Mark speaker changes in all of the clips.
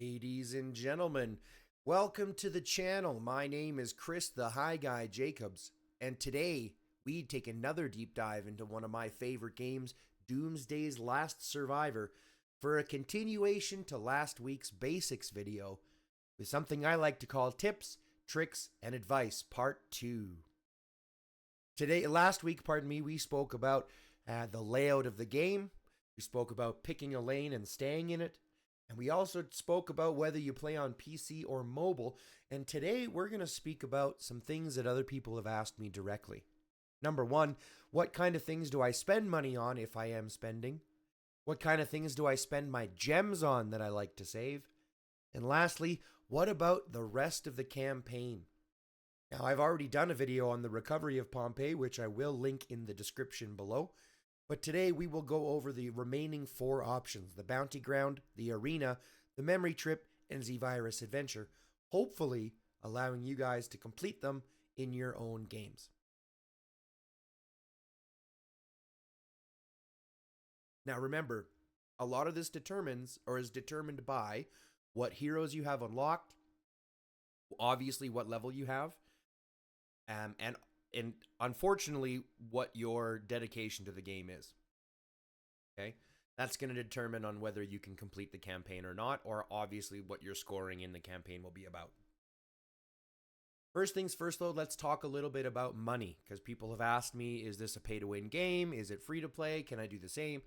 Speaker 1: Ladies and gentlemen, welcome to the channel. My name is Chris the High Guy Jacobs, and today we take another deep dive into one of my favorite games, Doomsday's Last Survivor, for a continuation to last week's basics video with something I like to call tips, tricks, and advice part 2. Last week, we spoke about the layout of the game. We spoke about picking a lane and staying in it. And we also spoke about whether you play on PC or mobile. And today we're going to speak about some things that other people have asked me directly. Number one, what kind of things do I spend money on if I am spending? What kind of things do I spend my gems on that I like to save? And lastly, what about the rest of the campaign? Now, I've already done a video on the recovery of Pompeii, which I will link in the description below. But today we will go over the remaining 4 options: the Bounty Ground, the Arena, the Memory Trip, and Zirus Adventure, hopefully allowing you guys to complete them in your own games. Now remember, a lot of this is determined by what heroes you have unlocked, obviously what level you have, and unfortunately, what your dedication to the game is. Okay? That's going to determine on whether you can complete the campaign or not, or obviously what your scoring in the campaign will be about. First things first, though, let's talk a little bit about money, because people have asked me, is this a pay-to-win game? Is it free to play? Can I do the same?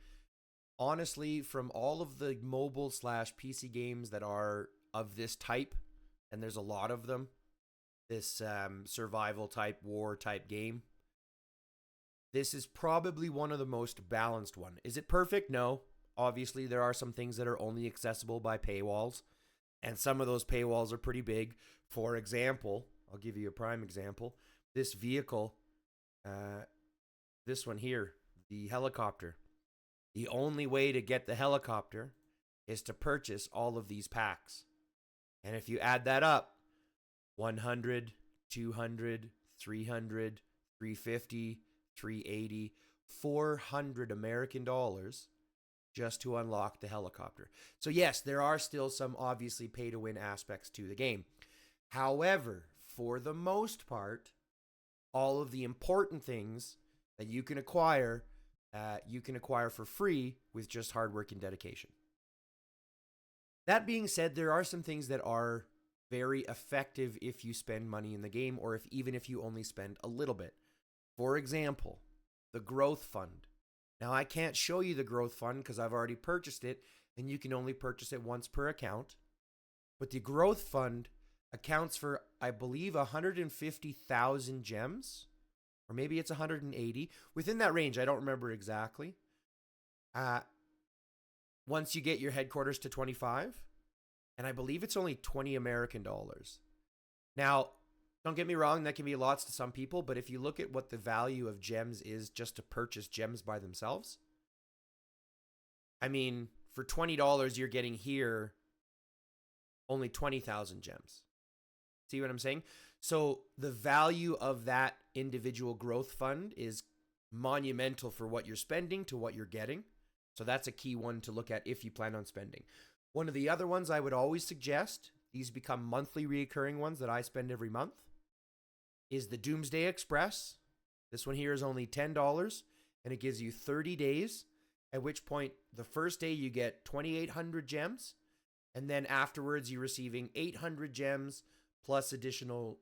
Speaker 1: Honestly, from all of the mobile/PC games that are of this type, and there's a lot of them, this survival type, war type game, this is probably one of the most balanced one. Is it perfect? No. Obviously, there are some things that are only accessible by paywalls, and some of those paywalls are pretty big. For example, I'll give you a prime example. This vehicle, this one here, the helicopter. The only way to get the helicopter is to purchase all of these packs. And if you add that up, 100, 200, 300, 350, 380, 400 American dollars just to unlock the helicopter. So yes, there are still some obviously pay-to-win aspects to the game. However, for the most part, all of the important things that you can acquire for free with just hard work and dedication. That being said, there are some things that are very effective if you spend money in the game, or even if you only spend a little bit. For example, the growth fund. Now, I can't show you the growth fund because I've already purchased it, and you can only purchase it once per account. But the growth fund accounts for, I believe, 150,000 gems, or maybe it's 180. Within that range, I don't remember exactly. Once you get your headquarters to 25, and I believe it's only 20 American dollars. Now, don't get me wrong, that can be lots to some people, but if you look at what the value of gems is just to purchase gems by themselves, I mean, for $20, you're getting here only 20,000 gems. See what I'm saying? So the value of that individual growth fund is monumental for what you're spending to what you're getting. So that's a key one to look at if you plan on spending. One of the other ones I would always suggest, these become monthly recurring ones that I spend every month, is the Doomsday Express. This one here is only $10, and it gives you 30 days, at which point the first day you get 2,800 gems, and then afterwards you're receiving 800 gems plus additional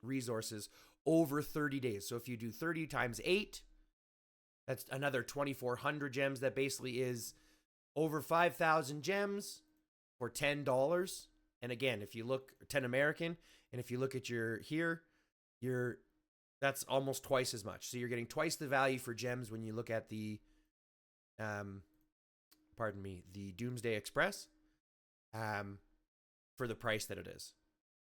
Speaker 1: resources over 30 days. So if you do 30 times 8, that's another 2,400 gems. That basically is over 5,000 gems for $10. And again, if you look 10 American, and if you look at that's almost twice as much. So you're getting twice the value for gems when you look at the Doomsday Express for the price that it is.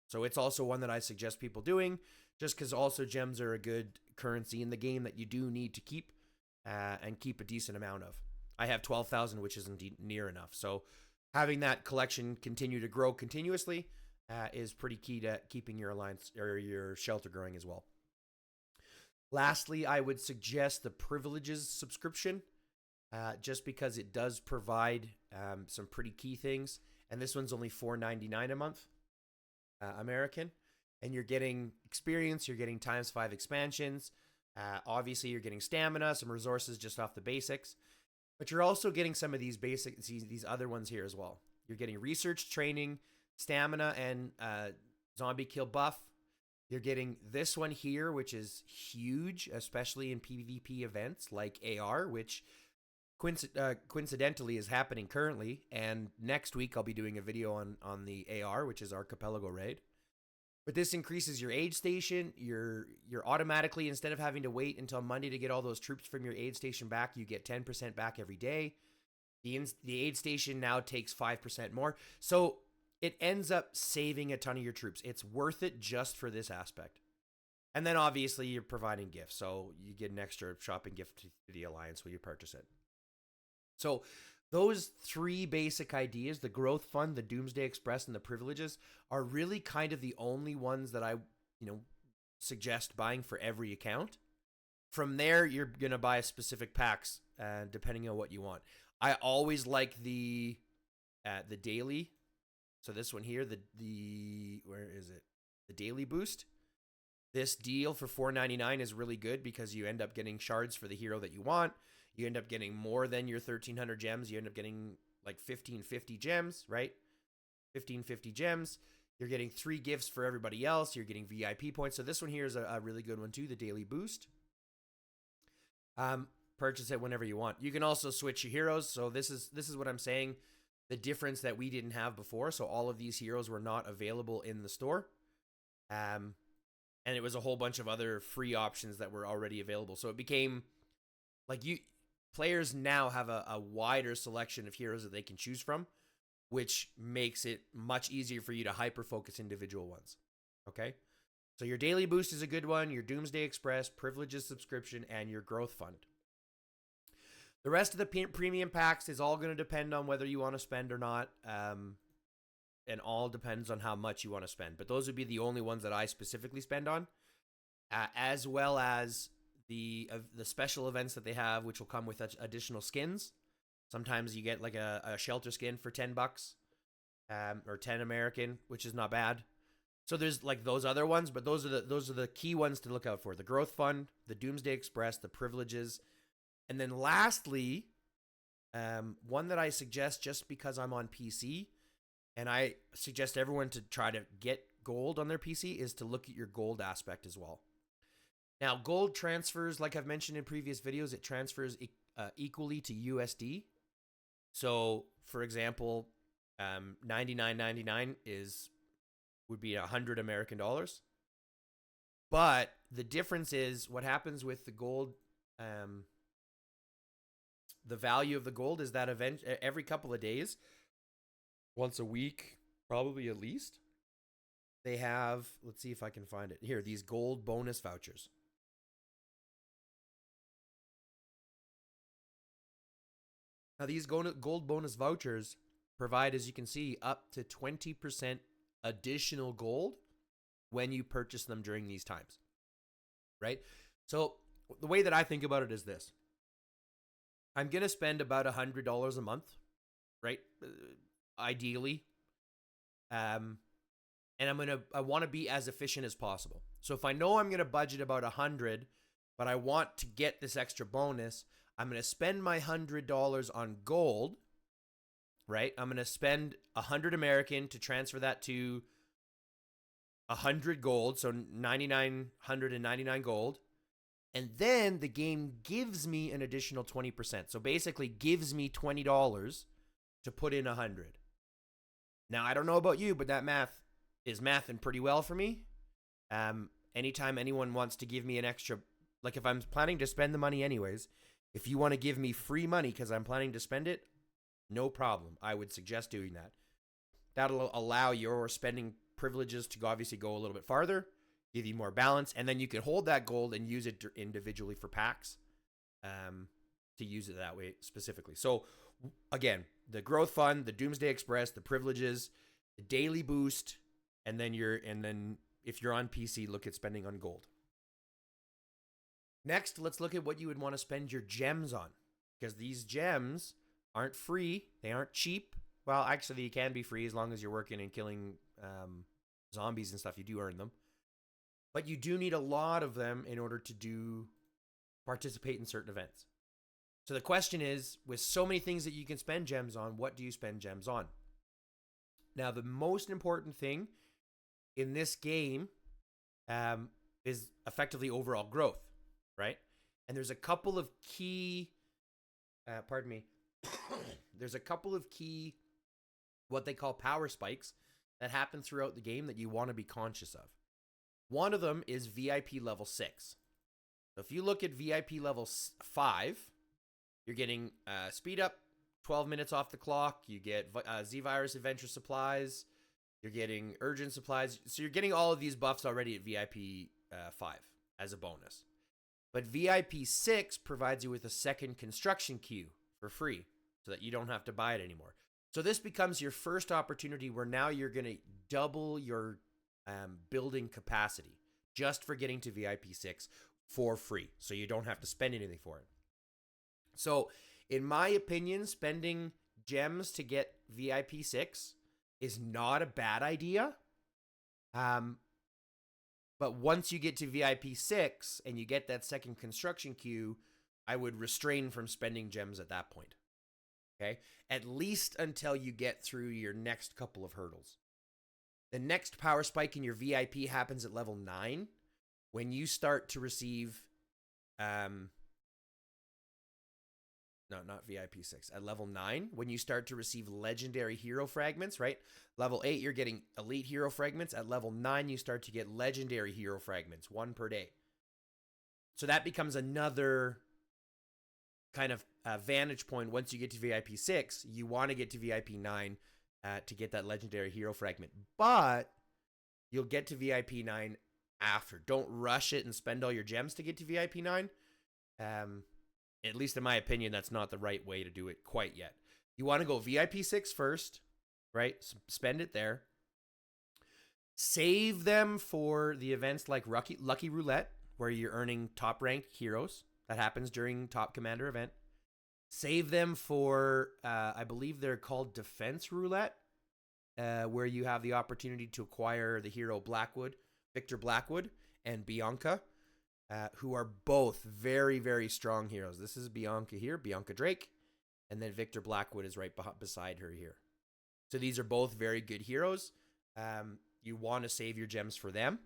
Speaker 1: So it's also one that I suggest people doing, just because also gems are a good currency in the game that you do need to keep and keep a decent amount of. I have 12,000, which isn't near enough. So having that collection continue to grow continuously is pretty key to keeping your alliance or your shelter growing as well. Lastly, I would suggest the privileges subscription, just because it does provide some pretty key things. and this one's only $4.99 a month, American. And you're getting experience, you're getting ×5 expansions. Obviously, you're getting stamina, some resources just off the basics. But you're also getting some of these these other ones here as well. You're getting research, training, stamina, and zombie kill buff. You're getting this one here, which is huge, especially in PvP events like AR, which coincidentally is happening currently. And next week, I'll be doing a video on the AR, which is Archipelago Raid. But this increases your aid station. You're automatically, instead of having to wait until Monday to get all those troops from your aid station back, you get 10% back every day. The aid station now takes 5% more. So it ends up saving a ton of your troops. It's worth it just for this aspect. And then obviously you're providing gifts. So you get an extra shopping gift to the Alliance when you purchase it. So those three basic ideas, the growth fund, the Doomsday Express, and the privileges, are really kind of the only ones that I, suggest buying for every account. From there, you're going to buy specific packs, depending on what you want. I always like the daily. So this one here, where is it? The daily boost. This deal for $4.99 is really good because you end up getting shards for the hero that you want. You end up getting more than your 1,300 gems. You end up getting like 1,550 gems, right? 1,550 gems. You're getting 3 gifts for everybody else. You're getting VIP points. So this one here is a really good one too, the daily boost. Purchase it whenever you want. You can also switch your heroes. So this is what I'm saying. The difference that we didn't have before. So all of these heroes were not available in the store. And it was a whole bunch of other free options that were already available. So it became like players now have a wider selection of heroes that they can choose from, which makes it much easier for you to hyper-focus individual ones. Okay? So your daily boost is a good one, your Doomsday Express, privileges subscription, and your growth fund. The rest of the premium packs is all going to depend on whether you want to spend or not, and all depends on how much you want to spend. But those would be the only ones that I specifically spend on, as well as the special events that they have, which will come with additional skins. Sometimes you get like a shelter skin for $10, or 10 American, which is not bad. So there's like those other ones, but those are the key ones to look out for: the growth fund, the Doomsday Express, the privileges, and then lastly, one that I suggest just because I'm on PC, and I suggest everyone to try to get gold on their PC, is to look at your gold aspect as well. Now, gold transfers, like I've mentioned in previous videos, it transfers equally to USD. So, for example, $99.99 would be 100 American dollars. But the difference is what happens with the gold. The value of the gold is that every couple of days, once a week, probably at least, they have, let's see if I can find it here, these gold bonus vouchers. Now, these gold bonus vouchers provide, as you can see, up to 20% additional gold when you purchase them during these times, right? So the way that I think about it is this. I'm going to spend about $100 a month, right? Ideally. And I want to be as efficient as possible. So if I know I'm going to budget about 100, but I want to get this extra bonus, I'm going to spend my $100 on gold, right? I'm going to spend 100 American to transfer that to 100 gold, so 9,999 gold. And then the game gives me an additional 20%. So basically gives me $20 to put in 100. Now, I don't know about you, but that math is mathing pretty well for me. Anytime anyone wants to give me an extra, like if I'm planning to spend the money anyways, if you want to give me free money because I'm planning to spend it, no problem. I would suggest doing that. That'll allow your spending privileges to obviously go a little bit farther, give you more balance, and then you can hold that gold and use it individually for packs, to use it that way specifically. So again, the growth fund, the Doomsday Express, the privileges, the daily boost, and then if you're on PC, look at spending on gold. Next, let's look at what you would want to spend your gems on, because these gems aren't free, they aren't cheap, Well, actually, you can be free as long as you're working and killing zombies and stuff. You do earn them. But you do need a lot of them in order to participate in certain events. So the question is, with so many things that you can spend gems on, what do you spend gems on? Now, the most important thing in this game is effectively overall growth, right? And there's a couple of key, there's a couple of key, what they call power spikes that happen throughout the game that you want to be conscious of. One of them is VIP level 6. So if you look at VIP level 5, you're getting speed up, 12 minutes off the clock. You get Z-Virus Adventure Supplies. You're getting Urgent Supplies. So you're getting all of these buffs already at VIP 5 as a bonus. But VIP 6 provides you with a second construction queue for free so that you don't have to buy it anymore. So this becomes your first opportunity where now you're going to double your building capacity just for getting to VIP 6 for free. So you don't have to spend anything for it. So in my opinion, spending gems to get VIP 6 is not a bad idea. But once you get to VIP 6 and you get that second construction queue, I would refrain from spending gems at that point. Okay? At least until you get through your next couple of hurdles. The next power spike in your VIP happens at level 9 when you start to receive no, not VIP 6. At level 9, when you start to receive legendary hero fragments, right? Level 8, you're getting elite hero fragments. At level 9, you start to get legendary hero fragments, 1 per day. So that becomes another kind of vantage point. Once you get to VIP 6, you want to get to VIP 9 to get that legendary hero fragment. But you'll get to VIP 9 after. Don't rush it and spend all your gems to get to VIP 9. At least in my opinion, that's not the right way to do it quite yet. You want to go VIP 6 first, right? Spend it there. Save them for the events like Lucky Roulette, where you're earning top rank heroes. That happens during Top Commander event. Save them for, I believe they're called Defense Roulette, where you have the opportunity to acquire the hero Victor Blackwood, and Bianca. Who are both very, very strong heroes. This is Bianca here, Bianca Drake, and then Victor Blackwood is right beside her here. So these are both very good heroes. You want to save your gems for them.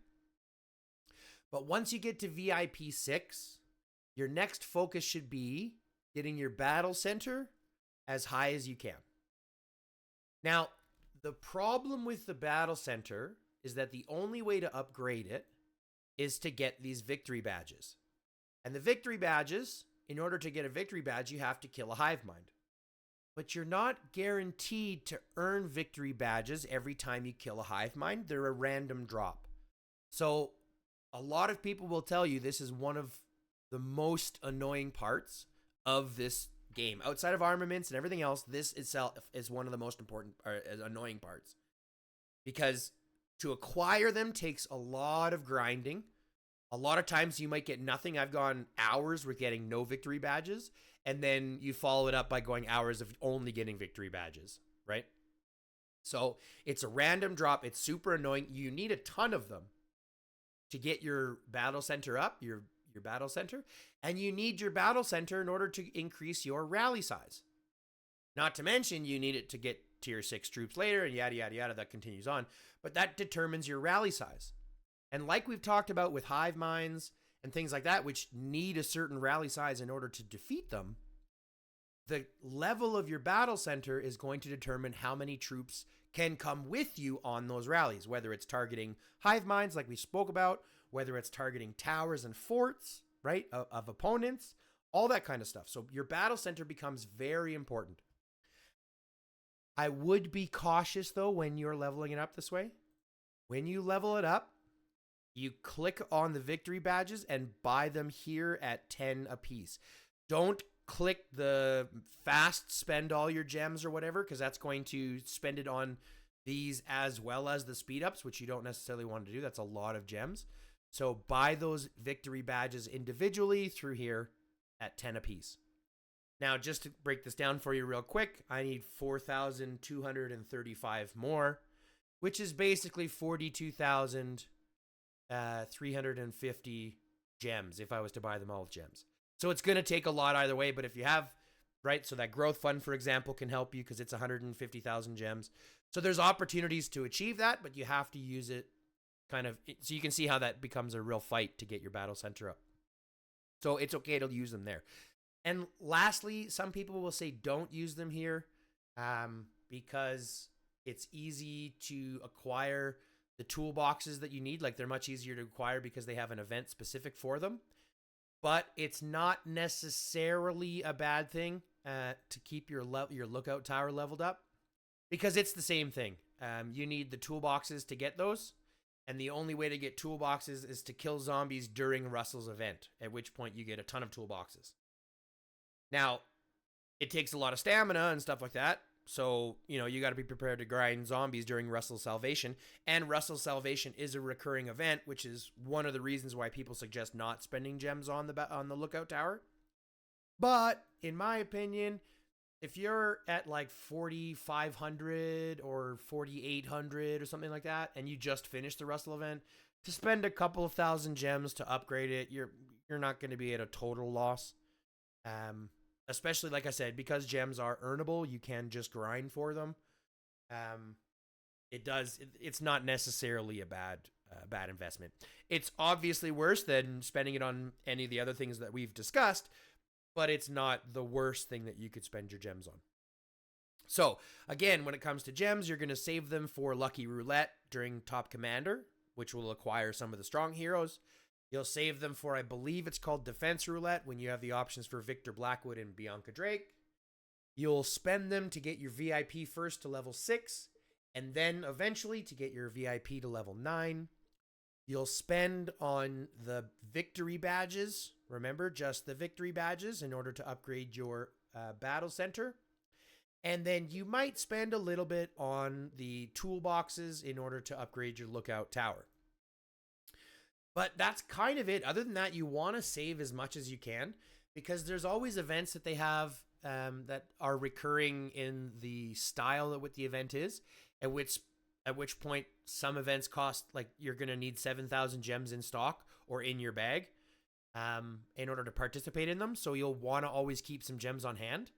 Speaker 1: But once you get to VIP 6, your next focus should be getting your battle center as high as you can. Now, the problem with the battle center is that the only way to upgrade it is to get these victory badges. And the victory badges, in order to get a victory badge, you have to kill a hive mind. But you're not guaranteed to earn victory badges every time you kill a hive mind. They're a random drop. So a lot of people will tell you this is one of the most annoying parts of this game. Outside of armaments and everything else, this itself is one of the most important or annoying parts. Because to acquire them takes a lot of grinding. A lot of times you might get nothing. I've gone hours with getting no victory badges, and then you follow it up by going hours of only getting victory badges, right? So it's a random drop. It's super annoying. You need a ton of them to get your battle center up, your battle center, and you need your battle center in order to increase your rally size. Not to mention you need it to get tier 6 troops later, and yada, yada, yada, that continues on. But that determines your rally size. And like we've talked about with hive minds and things like that, which need a certain rally size in order to defeat them, the level of your battle center is going to determine how many troops can come with you on those rallies, whether it's targeting hive minds like we spoke about, whether it's targeting towers and forts, right, of opponents, all that kind of stuff. So your battle center becomes very important. I would be cautious, though, when you're leveling it up this way. When you level it up, you click on the victory badges and buy them here at 10 apiece. Don't click the fast spend all your gems or whatever, because that's going to spend it on these as well as the speed ups, which you don't necessarily want to do. That's a lot of gems. So buy those victory badges individually through here at 10 apiece. Now, just to break this down for you real quick, I need 4,235 more, which is basically 42,350 gems if I was to buy them all with gems. So it's going to take a lot either way, but if you have, right, so that growth fund, for example, can help you because it's 150,000 gems. So there's opportunities to achieve that, but you have to use it kind of, so you can see how that becomes a real fight to get your battle center up. So it's okay to use them there. And lastly, some people will say don't use them here because it's easy to acquire the toolboxes that you need. Like, they're much easier to acquire because they have an event specific for them. But it's not necessarily a bad thing to keep your lookout tower leveled up, because it's the same thing. You need the toolboxes to get those. And the only way to get toolboxes is to kill zombies during Russell's event, at which point you get a ton of toolboxes. Now, it takes a lot of stamina and stuff like that. So, you got to be prepared to grind zombies during Russell's Salvation. And Russell's Salvation is a recurring event, which is one of the reasons why people suggest not spending gems on the lookout tower. But, in my opinion, if you're at like 4,500 or 4,800 or something like that, and you just finished the Russell event, to spend a couple of thousand gems to upgrade it, you're not going to be at a total loss. Especially, like I said, because gems are earnable, you can just grind for them. It's not necessarily a bad investment. It's obviously worse than spending it on any of the other things that we've discussed, but it's not the worst thing that you could spend your gems on. So, again, when it comes to gems, you're going to save them for Lucky Roulette during Top Commander, which will acquire some of the strong heroes. You'll save them for, I believe it's called Defense Roulette, when you have the options for Victor Blackwood and Bianca Drake. You'll spend them to get your VIP first to level 6, and then eventually to get your VIP to level 9. You'll spend on the victory badges. Remember, just the victory badges in order to upgrade your battle center. And then you might spend a little bit on the toolboxes in order to upgrade your lookout tower. But that's kind of it. Other than that, you want to save as much as you can, because there's always events that they have that are recurring in the style of what the event is, at which point some events cost, like, you're going to need 7,000 gems in stock or in your bag in order to participate in them. So you'll want to always keep some gems on hand.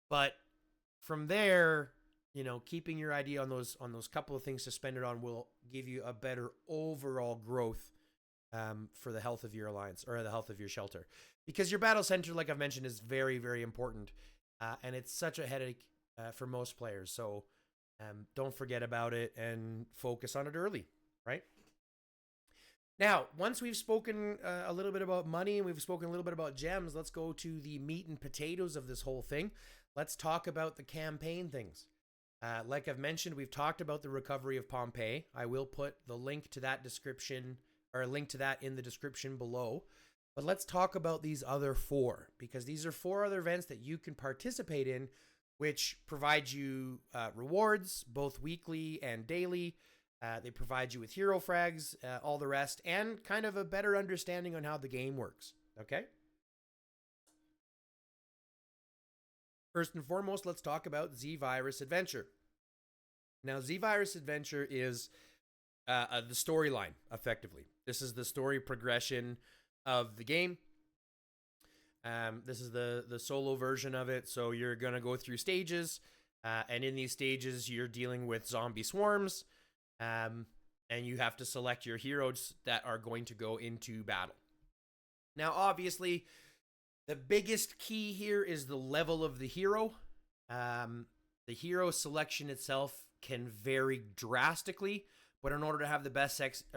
Speaker 1: But from there, keeping your ID on those couple of things to spend it on will give you a better overall growth for the health of your alliance, or the health of your shelter, because your battle center, like I've mentioned, is very, very important, and it's such a headache for most players. So don't forget about it and focus on it early, right? Now, once we've spoken a little bit about money and we've spoken a little bit about gems, let's go to the meat and potatoes of this whole thing. Let's talk about the campaign things. Like I've mentioned, we've talked about the recovery of Pompeii. I will put the link to that description, or a link to that in the description below. But let's talk about these other 4, because these are 4 other events that you can participate in, which provide you rewards, both weekly and daily. They provide you with hero frags, all the rest, and kind of a better understanding on how the game works. Okay? First and foremost, let's talk about Zirus Adventure. Now, Zirus Adventure is the storyline, effectively. This is the story progression of the game. This is the solo version of it. So you're going to go through stages, and in these stages, you're dealing with zombie swarms, and you have to select your heroes that are going to go into battle. Now, obviously, the biggest key here is the level of the hero. The hero selection itself can vary drastically, but in order to have the best success,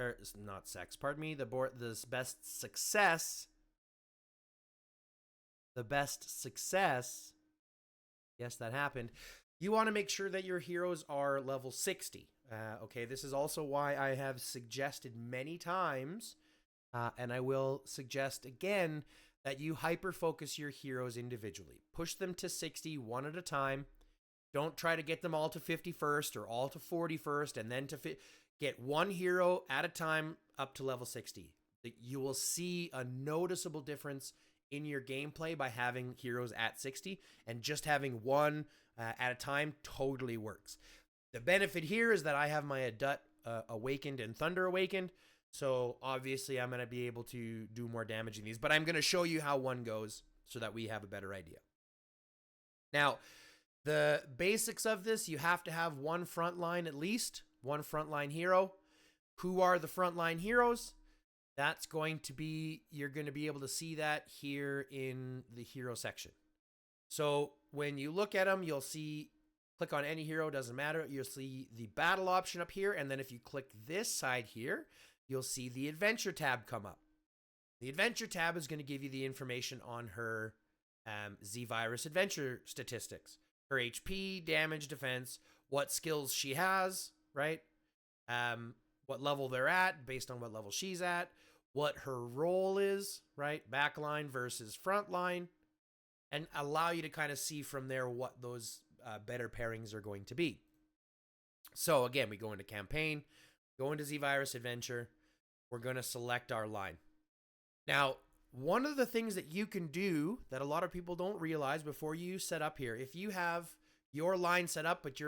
Speaker 1: yes, that happened. You want to make sure that your heroes are level 60. Okay, this is also why I have suggested many times, and I will suggest again, that you hyper-focus your heroes individually. Push them to 60 one at a time. Don't try to get them all to 50 first or all to 40 first, and then to get one hero at a time up to level 60. You will see a noticeable difference in your gameplay by having heroes at 60, and just having one at a time totally works. The benefit here is that I have my Adut Awakened and Thunder Awakened, so obviously I'm going to be able to do more damage in these, but I'm going to show you how one goes so that we have a better idea. Now, the basics of this, you have to have one frontline at least, one frontline hero. Who are the frontline heroes? That's going to be, you're going to be able to see that here in the hero section. So when you look at them, you'll see, click on any hero, doesn't matter. You'll see the battle option up here. And then if you click this side here, you'll see the adventure tab come up. The adventure tab is going to give you the information on her Zirus adventure statistics. Her HP, damage, defense, what skills she has, right? What level they're at based on what level she's at, what her role is, right? Backline versus frontline, and allow you to kind of see from there what those better pairings are going to be. So again, we go into campaign, go into Zirus adventure. We're going to select our line. Now, one of the things that you can do that a lot of people don't realize before you set up here, if you have your line set up, but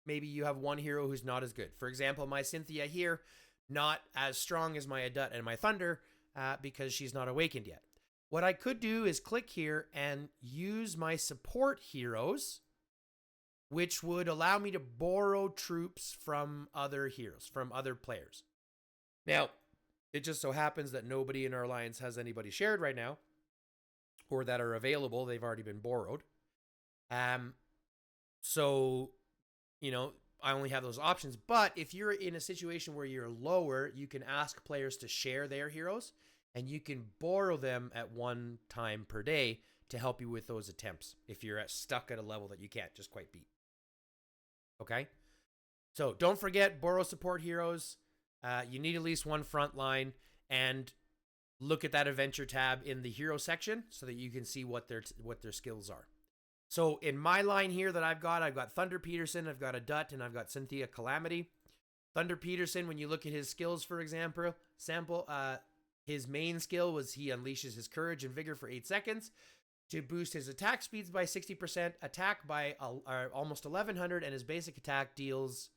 Speaker 1: maybe you have one hero who's not as good. For example, my Cynthia here, not as strong as my Adut and my Thunder because she's not awakened yet. What I could do is click here and use my support heroes, which would allow me to borrow troops from other heroes, from other players. Now, it just so happens that nobody in our alliance has anybody shared right now, or that are available. They've already been borrowed. So, you know, I only have those options. But if you're in a situation where you're lower, you can ask players to share their heroes, and you can borrow them at one time per day to help you with those attempts if you're stuck at a level that you can't just quite beat. Okay? So don't forget, borrow support heroes. You need at least one front line, and look at that adventure tab in the hero section so that you can see what their skills are. So in my line here that I've got Thunder Peterson, I've got Adut, and I've got Cynthia Calamity. Thunder Peterson, when you look at his skills, for example, his main skill was he unleashes his courage and vigor for 8 seconds to boost his attack speeds by 60%, attack by almost 1100, and his basic attack deals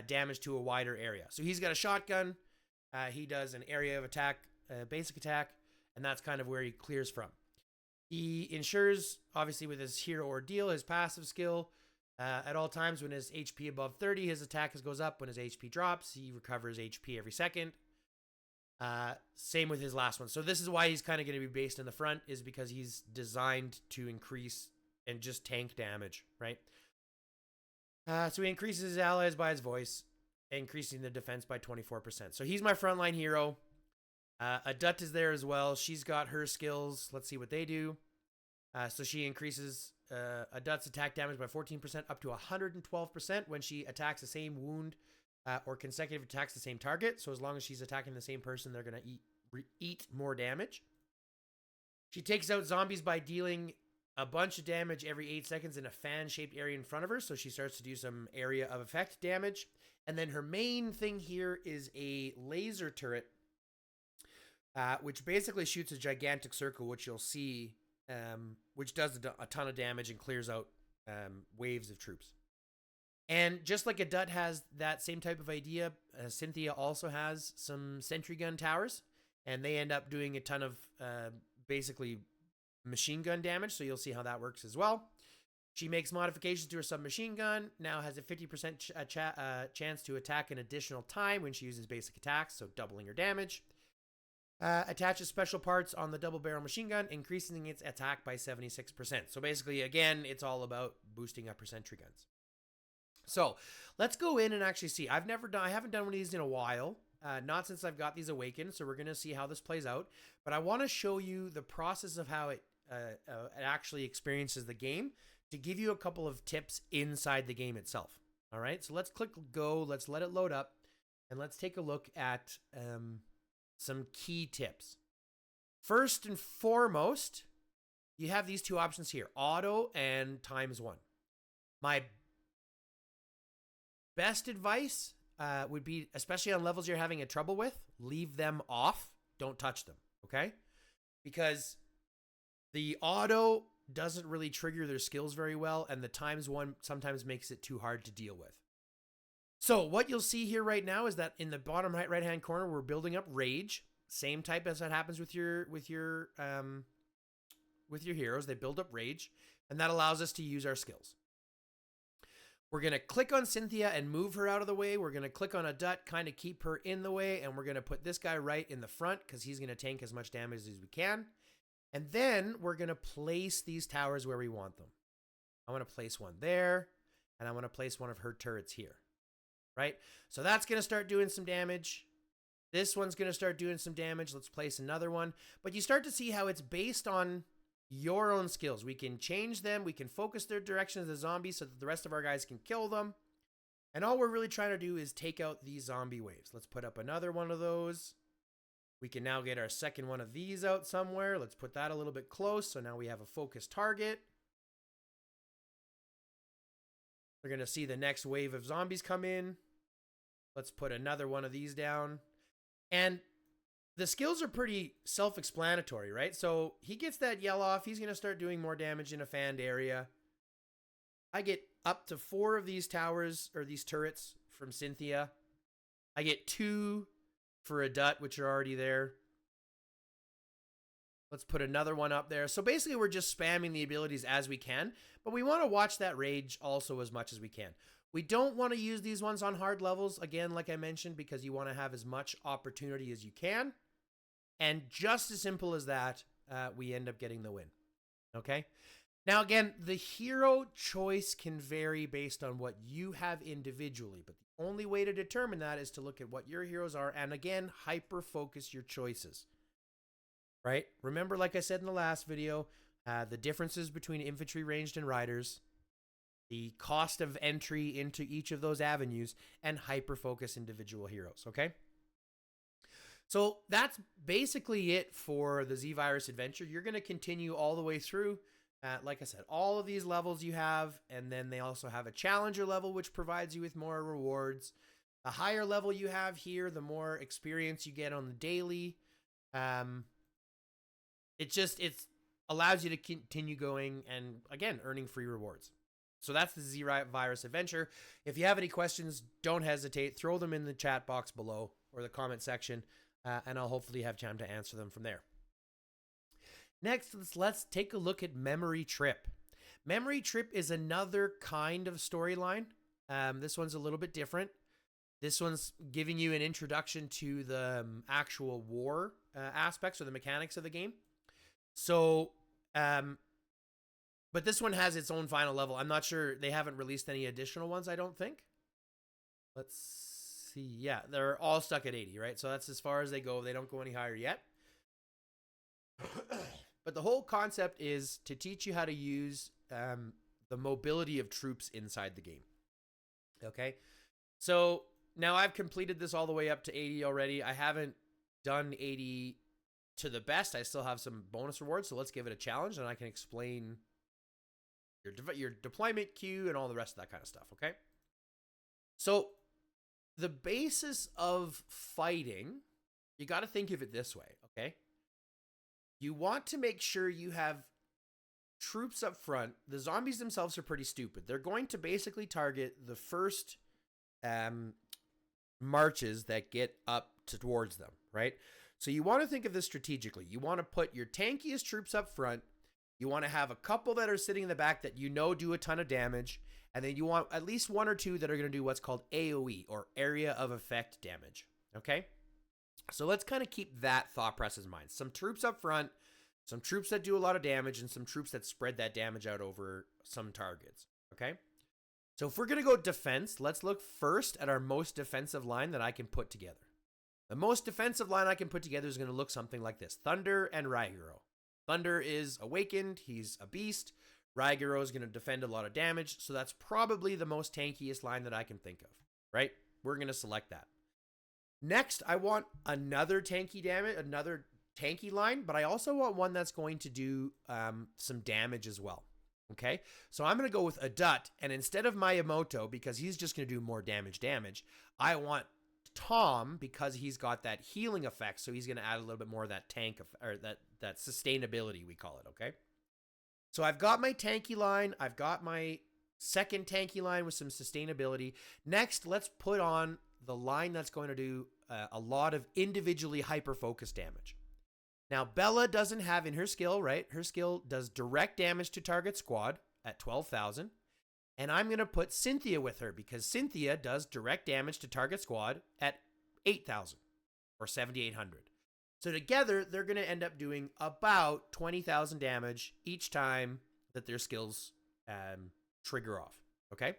Speaker 1: damage to a wider area. So he's got a shotgun. He does an area of attack, basic attack, and that's kind of where he clears from. He ensures, obviously, with his hero ordeal, his passive skill, at all times when his HP above 30, his attack goes up. When his HP drops, he recovers HP every second. Same with his last one. So this is why he's kind of going to be based in the front, is because he's designed to increase and just tank damage, right? So he increases his allies by his voice, increasing the defense by 24%. So he's my frontline hero. Adut is there as well. She's got her skills. Let's see what they do. So she increases Adut's attack damage by 14% up to 112% when she attacks the same wound or consecutive attacks the same target. So as long as she's attacking the same person, they're going to eat more damage. She takes out zombies by dealing a bunch of damage every 8 seconds in a fan-shaped area in front of her. So she starts to do some area of effect damage. And then her main thing here is a laser turret, which basically shoots a gigantic circle, which you'll see, which does a ton of damage and clears out waves of troops. And just like Adut has that same type of idea, Cynthia also has some sentry gun towers, and they end up doing a ton of basically machine gun damage, so you'll see how that works as well. She makes modifications to her submachine gun, now has a 50% chance to attack an additional time when she uses basic attacks, so doubling her damage. Attaches special parts on the double barrel machine gun, increasing its attack by 76%. So basically, again, it's all about boosting up her sentry guns. So let's go in and actually see. I haven't done one of these in a while, not since I've got these awakened. So we're going to see how this plays out. But I want to show you the process of how it actually experiences the game to give you a couple of tips inside the game itself. All right. So let's click go. Let's let it load up, and let's take a look at some key tips. First and foremost, you have these two options here, auto and ×1. My best advice would be, especially on levels you're having a trouble with, leave them off. Don't touch them, okay? Because The auto doesn't really trigger their skills very well, and the times one sometimes makes it too hard to deal with. So what you'll see here right now is that in the bottom right hand corner, we're building up rage. Same type as that happens with your heroes. They build up rage, and that allows us to use our skills. We're going to click on Cynthia and move her out of the way. We're going to click on Adut, kind of keep her in the way, and we're going to put this guy right in the front because he's going to tank as much damage as we can. And then we're going to place these towers where we want them. I want to place one there, and I want to place one of her turrets here, right? So that's going to start doing some damage. This one's going to start doing some damage. Let's place another one. But you start to see how it's based on your own skills. We can change them. We can focus their direction as the zombies so that the rest of our guys can kill them. And all we're really trying to do is take out these zombie waves. Let's put up another one of those. We can now get our second one of these out somewhere. Let's put that a little bit close. So now we have a focused target. We're going to see the next wave of zombies come in. Let's put another one of these down. And the skills are pretty self-explanatory, right? So he gets that yell off. He's going to start doing more damage in a fanned area. I get up to 4 of these towers, or these turrets, from Cynthia. I get 2 for Adut, which are already there. Let's put another one up there. So basically, we're just spamming the abilities as we can, but we want to watch that rage also as much as we can. We don't want to use these ones on hard levels, again, like I mentioned, because you want to have as much opportunity as you can. And just as simple as that, we end up getting the win. Okay? Now, again, the hero choice can vary based on what you have individually, but the only way to determine that is to look at what your heroes are and, again, hyper-focus your choices. Right? Remember, like I said in the last video, the differences between infantry, ranged, and riders, the cost of entry into each of those avenues, and hyper-focus individual heroes, okay? So that's basically it for the Z-Virus adventure. You're going to continue all the way through. Like I said, all of these levels you have, and then they also have a challenger level, which provides you with more rewards. The higher level you have here, the more experience you get on the daily. It allows you to continue going and, again, earning free rewards. So that's the Z-Virus adventure. If you have any questions, don't hesitate. Throw them in the chat box below or the comment section, and I'll hopefully have time to answer them from there. Next, let's take a look at Memory Trip. Memory Trip is another kind of storyline. This one's a little bit different. This one's giving you an introduction to the actual war aspects or the mechanics of the game. So, but this one has its own final level. I'm not sure. They haven't released any additional ones, I don't think. Let's see. Yeah, they're all stuck at 80, right? So that's as far as they go. They don't go any higher yet. But the whole concept is to teach you how to use the mobility of troops inside the game. Okay? So now I've completed this all the way up to 80 already. I haven't done 80 to the best. I still have some bonus rewards, so let's give it a challenge, and I can explain your deployment queue and all the rest of that kind of stuff, okay? So the basis of fighting, you got to think of it this way, okay? You want to make sure you have troops up front. The zombies themselves are pretty stupid. They're going to basically target the first marches that get up towards them, right? So you want to think of this strategically. You want to put your tankiest troops up front. You want to have a couple that are sitting in the back that you know do a ton of damage. And then you want at least 1 or 2 that are going to do what's called AoE, or area of effect damage. Okay? So let's kind of keep that thought process in mind. Some troops up front, some troops that do a lot of damage, and some troops that spread that damage out over some targets. Okay? So if we're going to go defense, let's look first at our most defensive line that I can put together. The most defensive line I can put together is going to look something like this. Thunder and Raiguro. Thunder is awakened. He's a beast. Raiguro is going to defend a lot of damage. So that's probably the most tankiest line that I can think of, right? We're going to select that. Next, I want another tanky line, but I also want one that's going to do some damage as well. Okay, so I'm going to go with Adut, and instead of Miyamoto, because he's just going to do more damage, I want Tom because he's got that healing effect, so he's going to add a little bit more of that tank or that sustainability, we call it, okay? So I've got my tanky line, I've got my second tanky line with some sustainability. Next, let's put on the line that's going to do a lot of individually hyper-focused damage. Now, Bella doesn't have in her skill, right? Her skill does direct damage to target squad at 12,000. And I'm going to put Cynthia with her because Cynthia does direct damage to target squad at 8,000 or 7,800. So together, they're going to end up doing about 20,000 damage each time that their skills trigger off, okay?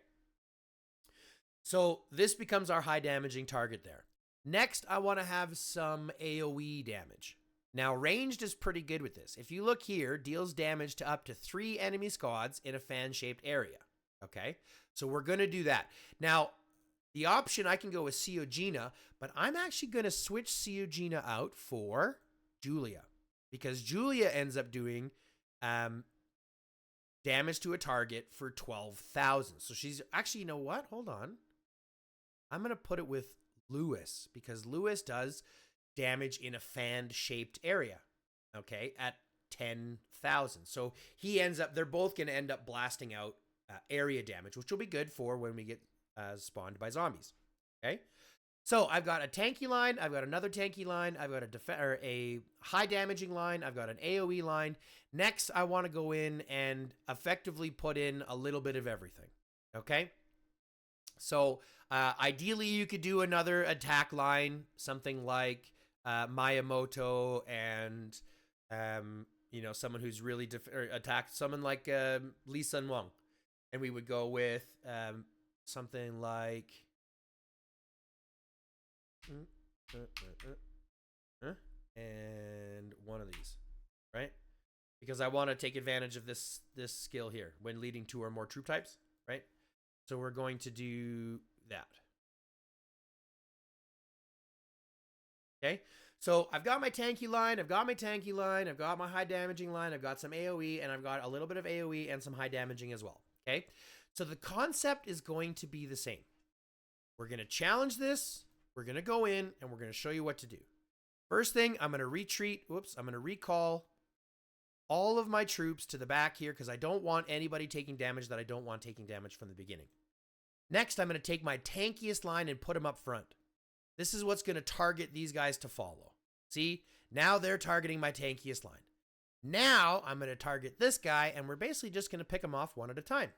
Speaker 1: So this becomes our high damaging target there. Next, I want to have some AoE damage. Now, ranged is pretty good with this. If you look here, deals damage to up to 3 enemy squads in a fan-shaped area. Okay, so we're going to do that. Now, the option, I can go with Ciogena, but I'm actually going to switch Ciogena out for Julia because Julia ends up doing damage to a target for 12,000. So she's actually, you know what? Hold on. I'm going to put it with Lewis because Lewis does damage in a fan-shaped area, okay, at 10,000. So he ends up, they're both going to end up blasting out area damage, which will be good for when we get spawned by zombies. Okay, so I've got a tanky line, I've got another tanky line, I've got a high damaging line, I've got an AoE line. Next, I want to go in and effectively put in a little bit of everything. Okay, so ideally you could do another attack line, something like Miyamoto and you know, someone who's really attacked someone like Lee Sun Wong. And we would go with something like and one of these, right? Because I want to take advantage of this skill here when leading 2 or more troop types, right? So we're going to do that. Okay, so I've got my tanky line, I've got my high damaging line, I've got some AoE, and I've got a little bit of AoE and some high damaging as well. Okay, so the concept is going to be the same. We're going to challenge this. We're going to go in and we're going to show you what to do. First thing, I'm going to retreat. Whoops, I'm going to recall all of my troops to the back here because I don't want anybody taking damage that I don't want taking damage from the beginning. Next, I'm going to take my tankiest line and put them up front. This is what's going to target these guys to follow. See, now they're targeting my tankiest line. Now I'm going to target this guy, and we're basically just going to pick them off one at a time.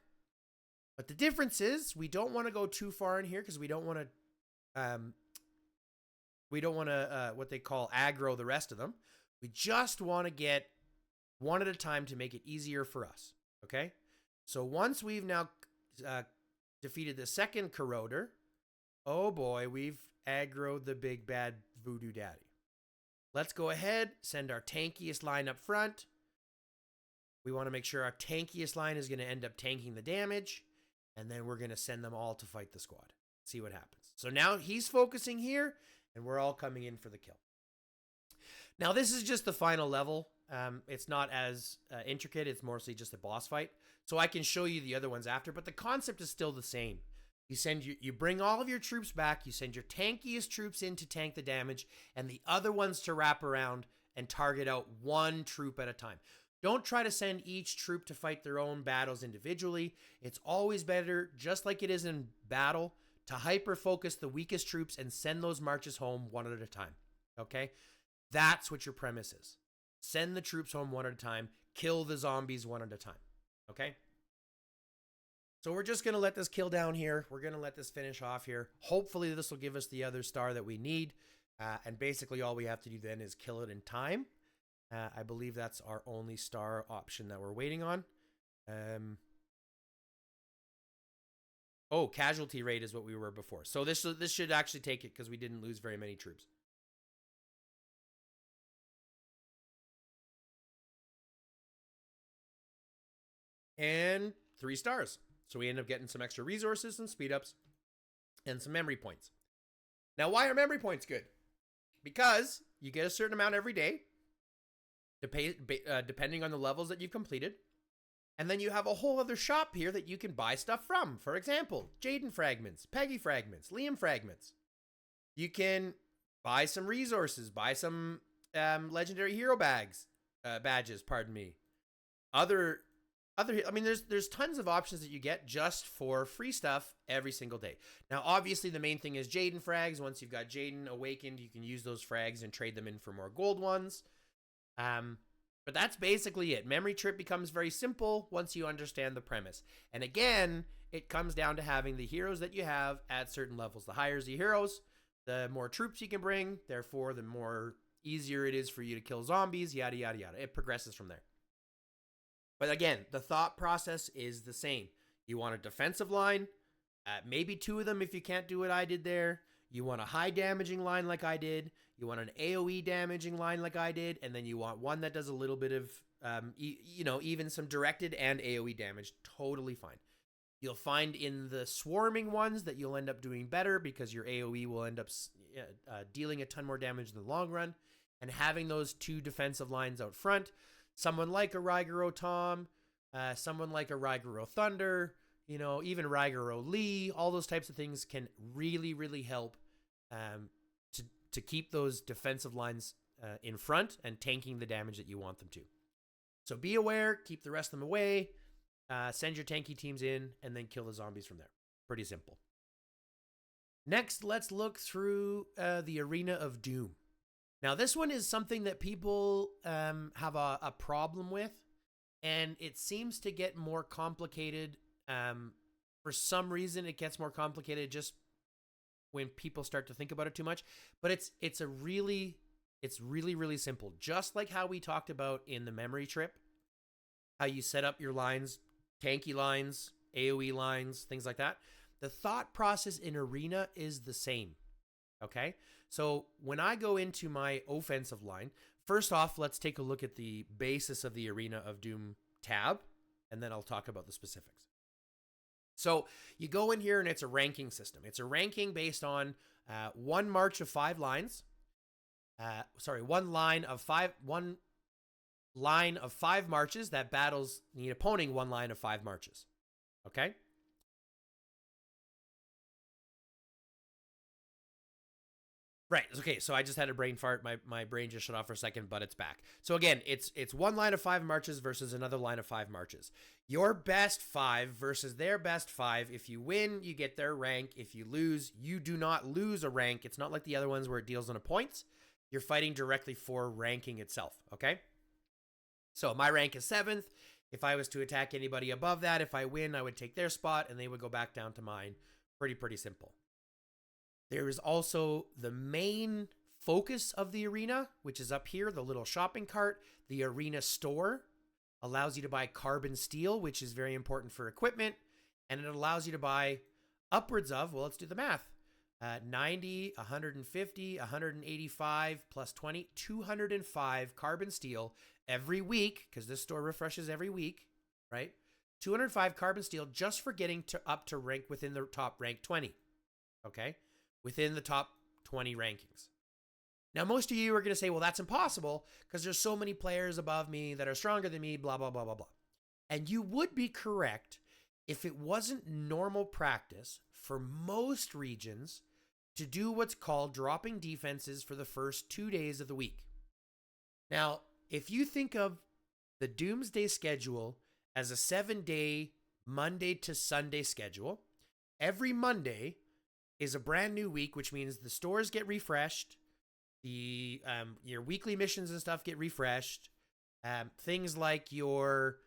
Speaker 1: But the difference is we don't want to go too far in here because we don't want to what they call aggro the rest of them. We just want to get one at a time to make it easier for us. Okay? So once we've now defeated the second corroder, oh boy, we've aggroed the big bad voodoo daddy. Let's go ahead, send our tankiest line up front. We want to make sure our tankiest line is going to end up tanking the damage. And then we're going to send them all to fight the squad. See what happens. So now he's focusing here, and we're all coming in for the kill. Now, this is just the final level. It's not as intricate. It's mostly just a boss fight. So I can show you the other ones after, but the concept is still the same. You bring all of your troops back, you send your tankiest troops in to tank the damage, and the other ones to wrap around and target out one troop at a time. Don't try to send each troop to fight their own battles individually. It's always better, just like it is in battle, to hyper-focus the weakest troops and send those marches home one at a time. Okay? That's what your premise is. Send the troops home one at a time. Kill the zombies one at a time. Okay? So we're just going to let this kill down here. We're going to let this finish off here. Hopefully this will give us the other star that we need. And basically all we have to do then is kill it in time. I believe that's our only star option that we're waiting on. Oh, casualty rate is what we were before. So this should actually take it because we didn't lose very many troops. And 3 stars. So we end up getting some extra resources, some speed ups, and some memory points. Now, why are memory points good? Because you get a certain amount every day, depending on the levels that you've completed. And then you have a whole other shop here that you can buy stuff from. For example, Jaden fragments, Peggy fragments, Liam fragments. You can buy some resources, buy some legendary hero badges, pardon me. Other I mean, there's tons of options that you get just for free stuff every single day. Now, obviously, the main thing is Jaden frags. Once you've got Jaden awakened, you can use those frags and trade them in for more gold ones. But that's basically it. Memory Trip becomes very simple once you understand the premise. And again, it comes down to having the heroes that you have at certain levels. The higher the heroes, the more troops you can bring. Therefore, the more easier it is for you to kill zombies, yada, yada, yada. It progresses from there. But again, the thought process is the same. You want a defensive line, maybe 2 of them if you can't do what I did there. You want a high damaging line like I did. You want an AoE damaging line like I did. And then you want one that does a little bit of, even some directed and AoE damage. Totally fine. You'll find in the swarming ones that you'll end up doing better because your AoE will end up dealing a ton more damage in the long run. And having those 2 defensive lines out front, someone like a Raiguro Tom, someone like a Raiguro Thunder, even Raiguro Lee, all those types of things can really, really help to keep those defensive lines in front and tanking the damage that you want them to. So be aware, keep the rest of them away, send your tanky teams in, and then kill the zombies from there. Pretty simple. Next, let's look through the Arena of Doom. Now, this one is something that people have a problem with, and it seems to get more complicated. For some reason, it gets more complicated just when people start to think about it too much. But it's really, really simple. Just like how we talked about in the memory trip, how you set up your lines, tanky lines, AoE lines, things like that. The thought process in Arena is the same. Okay, so when I go into my offensive line, first off, let's take a look at the basis of the Arena of Doom tab, and then I'll talk about the specifics. So you go in here and it's a ranking system. It's a ranking based on one march of 5 lines. One line of 5 marches that battles the opponent 1 line of 5 marches. Okay? Right. Okay. So I just had a brain fart. My brain just shut off for a second, but it's back. So again, it's 1 line of 5 marches versus another line of 5 marches. Your best 5 versus their best 5. If you win, you get their rank. If you lose, you do not lose a rank. It's not like the other ones where it deals on a points. You're fighting directly for ranking itself. Okay. So my rank is 7th. If I was to attack anybody above that, if I win, I would take their spot and they would go back down to mine. Pretty simple. There is also the main focus of the arena, which is up here, the little shopping cart. The arena store allows you to buy carbon steel, which is very important for equipment. And it allows you to buy upwards of, well, let's do the math. 90, 150, 185 plus 20, 205 carbon steel every week, because this store refreshes every week, right? 205 carbon steel just for getting up to rank within the top rank 20, okay? Within the top 20 rankings. Now, most of you are going to say, well, that's impossible because there's so many players above me that are stronger than me, blah, blah, blah, blah, blah. And you would be correct if it wasn't normal practice for most regions to do what's called dropping defenses for the first 2 days of the week. Now, if you think of the Doomsday schedule as a 7-day Monday to Sunday schedule, every Monday is a brand new week, which means the stores get refreshed, your weekly missions and stuff get refreshed. Things like your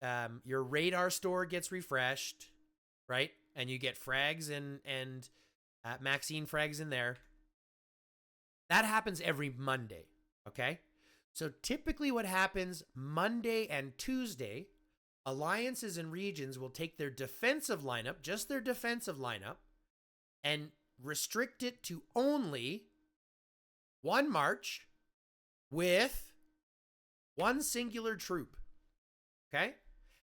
Speaker 1: radar store gets refreshed, right? And you get frags and Maxine frags in there. That happens every Monday, okay? So typically what happens Monday and Tuesday, alliances and regions will take their defensive lineup, just their defensive lineup, and restrict it to only 1 march with 1 singular troop, okay?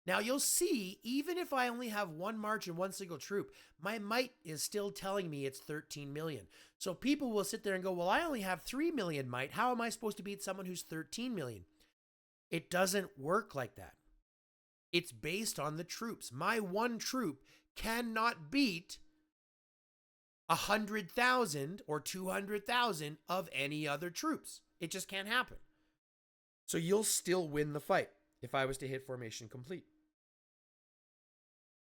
Speaker 1: Now you'll see, even if I only have 1 march and 1 single troop, my might is still telling me it's 13 million. So people will sit there and go, well, I only have 3 million might. How am I supposed to beat someone who's 13 million? It doesn't work like that. It's based on the troops. My 1 troop cannot beat 100,000 or 200,000 of any other troops. It just can't happen. So you'll still win the fight if I was to hit formation complete.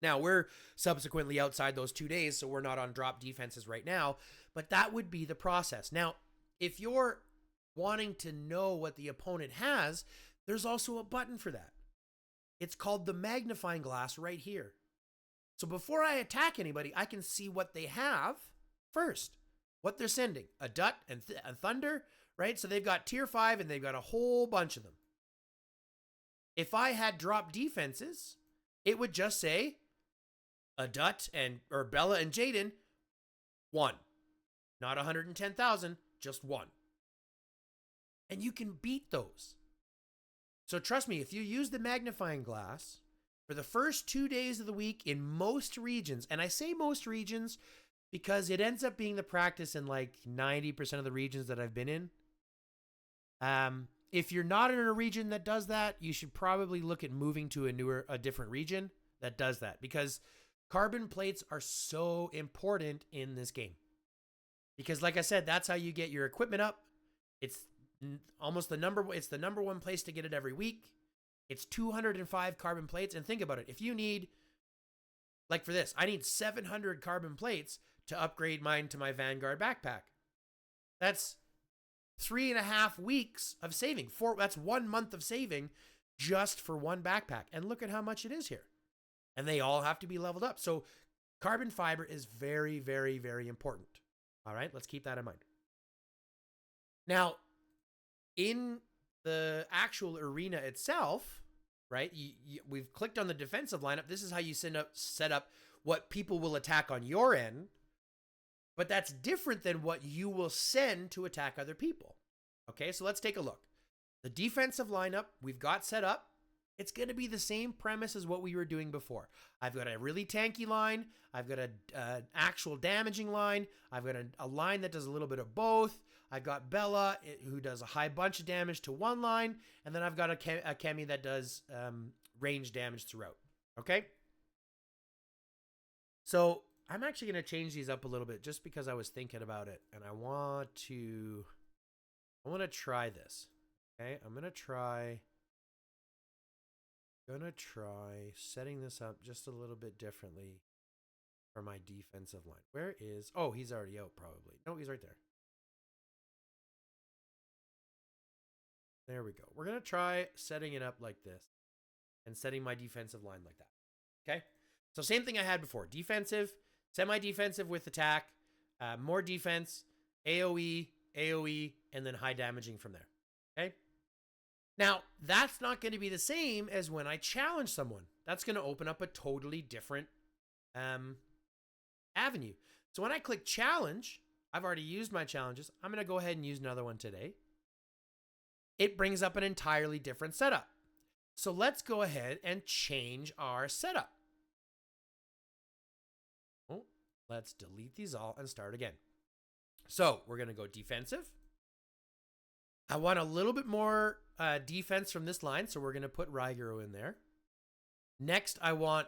Speaker 1: Now, we're subsequently outside those 2 days, so we're not on drop defenses right now, but that would be the process. Now, if you're wanting to know what the opponent has, there's also a button for that. It's called the magnifying glass right here. So before I attack anybody, I can see what they have first, what they're sending. A Dut and a Thunder, right? So they've got tier 5 and they've got a whole bunch of them. If I had drop defenses, it would just say a Dut or Bella and Jaden, 1. Not 110,000, just 1. And you can beat those. So trust me, if you use the magnifying glass for the first 2 days of the week in most regions, and I say most regions because it ends up being the practice in like 90% of the regions that I've been in. If you're not in a region that does that, you should probably look at moving to a different region that does that, because carbon plates are so important in this game. Because like I said, that's how you get your equipment up. It's almost the number one place to get it every week. It's 205 carbon plates. And think about it. If you need, like for this, I need 700 carbon plates to upgrade mine to my Vanguard backpack. That's 3.5 weeks of saving. That's 1 month of saving just for one backpack. And look at how much it is here. And they all have to be leveled up. So carbon fiber is very, very, very important. All right, let's keep that in mind. Now, in the actual arena itself, right, we've clicked on the defensive lineup. This is how you set up what people will attack on your end. But that's different than what you will send to attack other people. Okay, so let's take a look. The defensive lineup we've got set up. It's going to be the same premise as what we were doing before. I've got a really tanky line. I've got an actual damaging line. I've got a line that does a little bit of both. I've got Bella, who does a high bunch of damage to one line. And then I've got a Kemi that does range damage throughout. Okay? So I'm actually going to change these up a little bit just because I was thinking about it. And I want to try this. Okay? I'm going to try setting this up just a little bit differently for my defensive line. Where is... Oh, he's already out probably. No, he's right there. There we go. We're going to try setting it up like this and setting my defensive line like that. Okay? So same thing I had before. Defensive, semi-defensive with attack, more defense, AoE, and then high damaging from there. Okay? Now, that's not going to be the same as when I challenge someone. That's going to open up a totally different avenue. So when I click challenge, I've already used my challenges. I'm going to go ahead and use another one today. It brings up an entirely different setup. So let's go ahead and change our setup. Oh, let's delete these all and start again. So we're going to go defensive. I want a little bit more defense from this line, so we're going to put Raiguro in there. Next, I want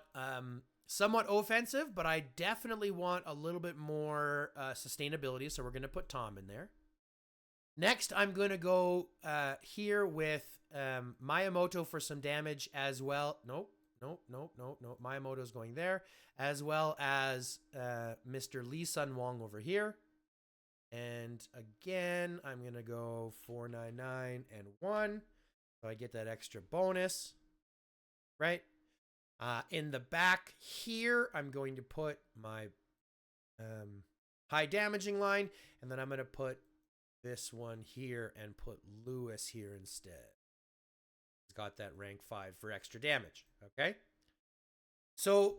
Speaker 1: somewhat offensive, but I definitely want a little bit more sustainability, so we're going to put Tom in there. Next, I'm going to go here with Miyamoto for some damage as well. Nope. Miyamoto's going there, as well as Mr. Lee Sun Wong over here. And again, I'm going to go 499 and 1. So I get that extra bonus, right? In the back here, I'm going to put my high damaging line. And then I'm going to put this one here and put Lewis here instead. He's got that rank 5 for extra damage, okay? So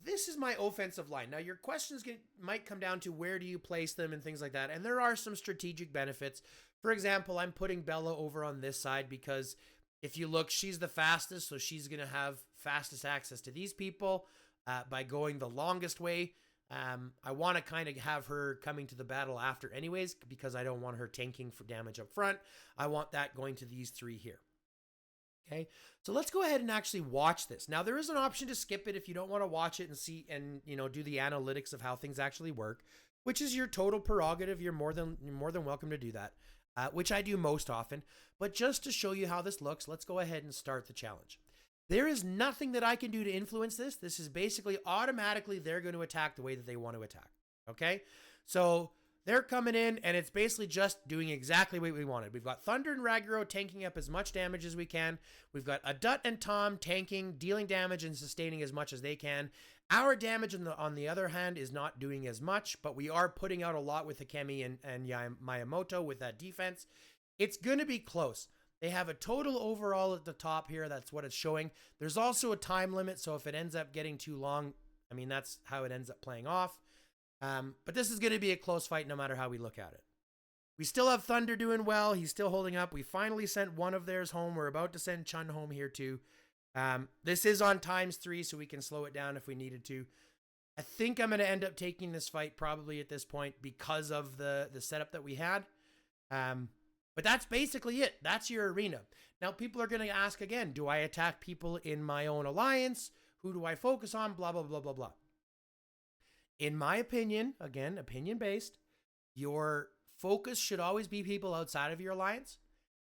Speaker 1: this is my offensive line. Now, your questions might come down to where do you place them and things like that. And there are some strategic benefits. For example, I'm putting Bella over on this side because if you look, she's the fastest. So she's going to have fastest access to these people by going the longest way. I want to kind of have her coming to the battle after anyways, because I don't want her tanking for damage up front. I want that going to these 3 here. Okay, so let's go ahead and actually watch this. Now, there is an option to skip it if you don't want to watch it and see and, do the analytics of how things actually work. which is your total prerogative. You're more than welcome to do that, which I do most often. But just to show you how this looks, let's go ahead and start the challenge. There is nothing that I can do to influence this. This is basically automatically they're going to attack the way that they want to attack. Okay? So they're coming in, and it's basically just doing exactly what we wanted. We've got Thunder and Ragnarok tanking up as much damage as we can. We've got Adut and Tom tanking, dealing damage and sustaining as much as they can. Our damage on the other hand is not doing as much, but we are putting out a lot with Akemi and Miyamoto with that defense. It's going to be close. They have a total overall at the top here. That's what it's showing. There's also a time limit, so if it ends up getting too long, I mean, that's how it ends up playing off. But this is going to be a close fight no matter how we look at it. We still have Thunder doing well. He's still holding up. We finally sent one of theirs home. We're about to send Chun home here too. This is on ×3, so we can slow it down if we needed to. I think I'm going to end up taking this fight probably at this point because of the setup that we had. But that's basically it. That's your arena. Now, people are going to ask again, do I attack people in my own alliance? Who do I focus on? Blah, blah, blah, blah, blah. In my opinion, again, opinion-based, your focus should always be people outside of your alliance.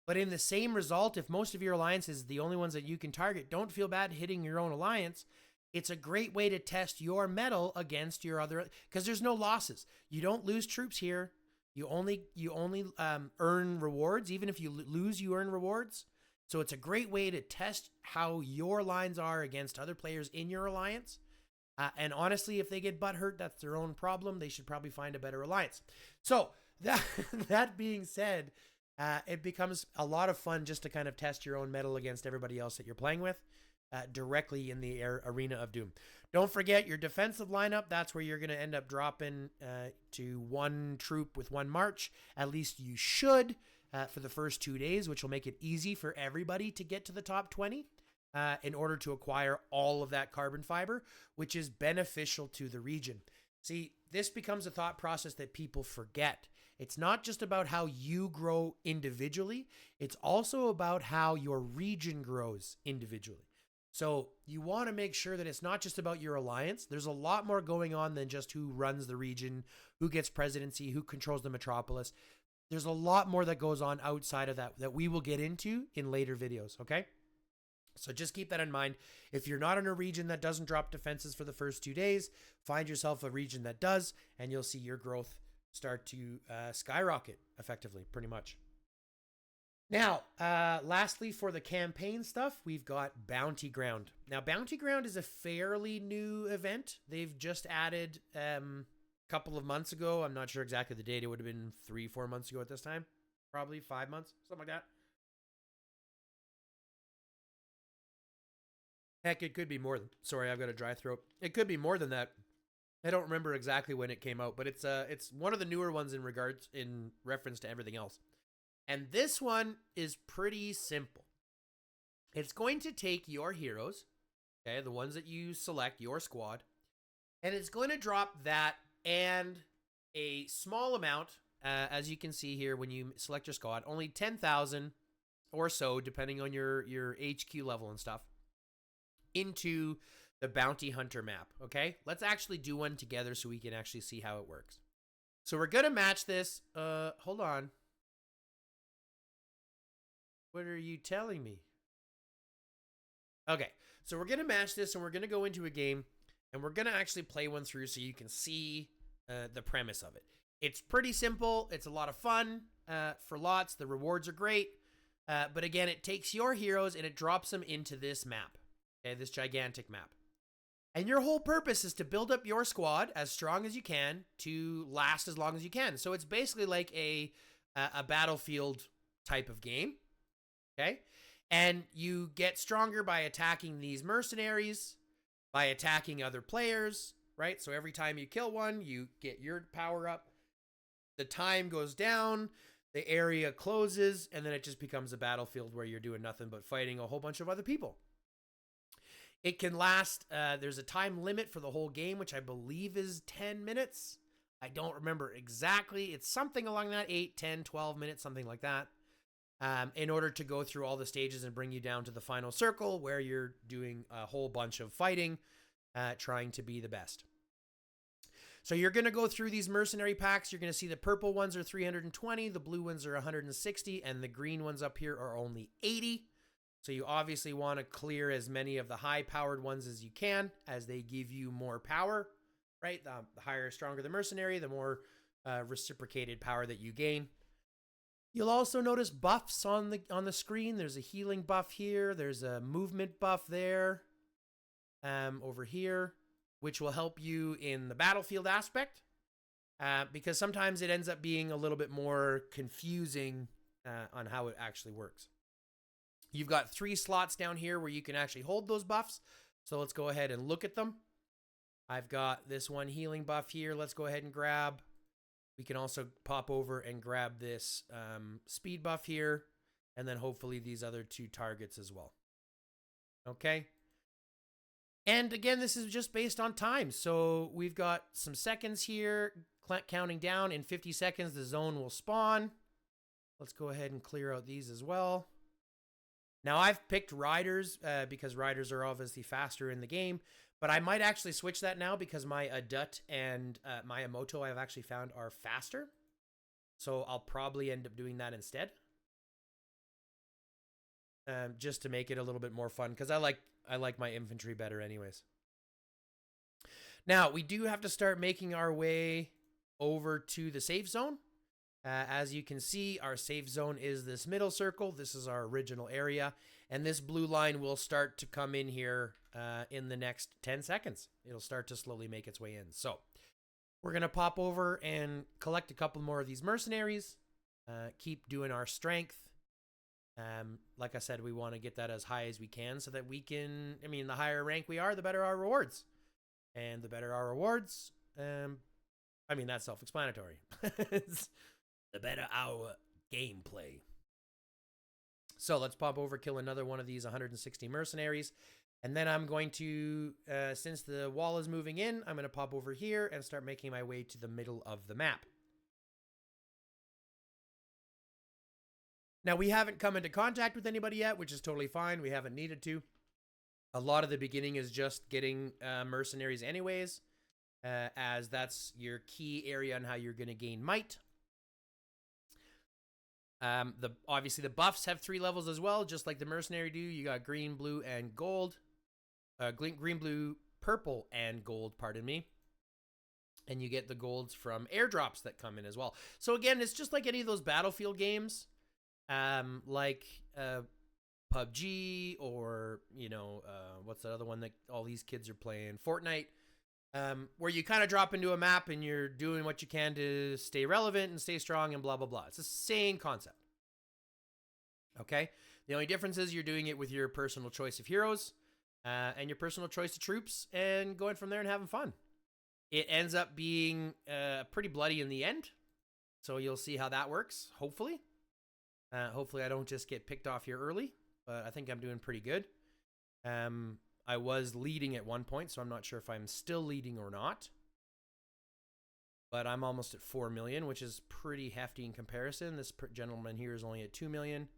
Speaker 1: But in the same result, if most of your alliance is the only ones that you can target, don't feel bad hitting your own alliance. It's a great way to test your mettle against your other, because there's no losses. You don't lose troops here. You only earn rewards. Even if you lose, you earn rewards. So it's a great way to test how your lines are against other players in your alliance. And honestly, if they get butthurt, that's their own problem. They should probably find a better alliance. So that being said, it becomes a lot of fun just to kind of test your own mettle against everybody else that you're playing with directly in the arena of Doom. Don't forget your defensive lineup. That's where you're going to end up dropping to one troop with one march. At least you should for the first 2 days, which will make it easy for everybody to get to the top 20 in order to acquire all of that carbon fiber, which is beneficial to the region. See, this becomes a thought process that people forget. It's not just about how you grow individually. It's also about how your region grows individually. So you want to make sure that it's not just about your alliance. There's a lot more going on than just who runs the region, who gets presidency, who controls the metropolis. There's a lot more that goes on outside of that we will get into in later videos, okay? So just keep that in mind. If you're not in a region that doesn't drop defenses for the first 2 days, find yourself a region that does, and you'll see your growth start to skyrocket effectively, pretty much. Now, lastly, for the campaign stuff, we've got Bounty Ground. Now, Bounty Ground is a fairly new event. They've just added a couple of months ago. I'm not sure exactly the date. It would have been 3-4 months ago at this time. Probably 5 months, something like that. Heck, it could be more than... Sorry, I've got a dry throat. It could be more than that. I don't remember exactly when it came out, but it's one of the newer ones in reference to everything else. And this one is pretty simple. It's going to take your heroes, okay, the ones that you select, your squad, and it's going to drop that and a small amount, as you can see here when you select your squad, only 10,000 or so, depending on your HQ level and stuff, into the Bounty Hunter map, okay? Let's actually do one together so we can actually see how it works. So we're going to match this. Hold on. What are you telling me? Okay, so we're going to match this, and we're going to go into a game, and we're going to actually play one through so you can see the premise of it. It's pretty simple. It's a lot of fun for lots. The rewards are great. But again, it takes your heroes, and it drops them into this map, okay, this gigantic map. And your whole purpose is to build up your squad as strong as you can to last as long as you can. So it's basically like a battlefield type of game. Okay, and you get stronger by attacking these mercenaries, by attacking other players, right? So every time you kill one, you get your power up. The time goes down, the area closes, and then it just becomes a battlefield where you're doing nothing but fighting a whole bunch of other people. It can last, there's a time limit for the whole game, which I believe is 10 minutes. I don't remember exactly. It's something along that, 8, 10, 12 minutes, something like that. In order to go through all the stages and bring you down to the final circle where you're doing a whole bunch of fighting, trying to be the best. So you're going to go through these mercenary packs. You're going to see the purple ones are 320, the blue ones are 160, and the green ones up here are only 80. So you obviously want to clear as many of the high-powered ones as you can, as they give you more power, right? The higher, stronger the mercenary, the more reciprocated power that you gain. You'll also notice buffs on the screen. There's a healing buff here. There's a movement buff there, over here, which will help you in the battlefield aspect, because sometimes it ends up being a little bit more confusing on how it actually works. You've got 3 slots down here where you can actually hold those buffs. So let's go ahead and look at them. I've got this one healing buff here. Let's go ahead and grab. We can also pop over and grab this speed buff here, and then hopefully these other 2 targets as well. Okay. And again, this is just based on time. So we've got some seconds here counting down. In 50 seconds, the zone will spawn. Let's go ahead and clear out these as well. Now, I've picked riders because riders are obviously faster in the game, but I might actually switch that now because my Adut and my Emoto I've actually found are faster. So I'll probably end up doing that instead. Just to make it a little bit more fun, because I like my infantry better anyways. Now, we do have to start making our way over to the safe zone. As you can see, our safe zone is this middle circle. This is our original area. And this blue line will start to come in here in the next 10 seconds. It'll start to slowly make its way in. So we're going to pop over and collect a couple more of these mercenaries. Keep doing our strength. Like I said, we want to get that as high as we can so that we can, I mean, the higher rank we are, the better our rewards. And the better our rewards, I mean, that's self-explanatory. The better our gameplay. So let's pop over, kill another one of these 160 mercenaries. And then I'm going to, since the wall is moving in, I'm going to pop over here and start making my way to the middle of the map. Now, we haven't come into contact with anybody yet, which is totally fine. We haven't needed to. A lot of the beginning is just getting mercenaries anyways, as that's your key area on how you're going to gain might. Obviously the buffs have 3 levels as well, just like the mercenary do. You got green, blue, and gold. Green, blue, purple, and gold, pardon me. And you get the golds from airdrops that come in as well. So again, it's just like any of those Battlefield games, like PUBG or, you know, what's the other one that all these kids are playing? Fortnite. Where you kind of drop into a map and you're doing what you can to stay relevant and stay strong and blah, blah, blah. It's the same concept. Okay? The only difference is you're doing it with your personal choice of heroes and your personal choice of troops and going from there and having fun. It ends up being pretty bloody in the end. So you'll see how that works, hopefully. Hopefully I don't just get picked off here early, but I think I'm doing pretty good. I was leading at one point, so I'm not sure if I'm still leading or not. But I'm almost at 4 million, which is pretty hefty in comparison. This gentleman here is only at 2 million.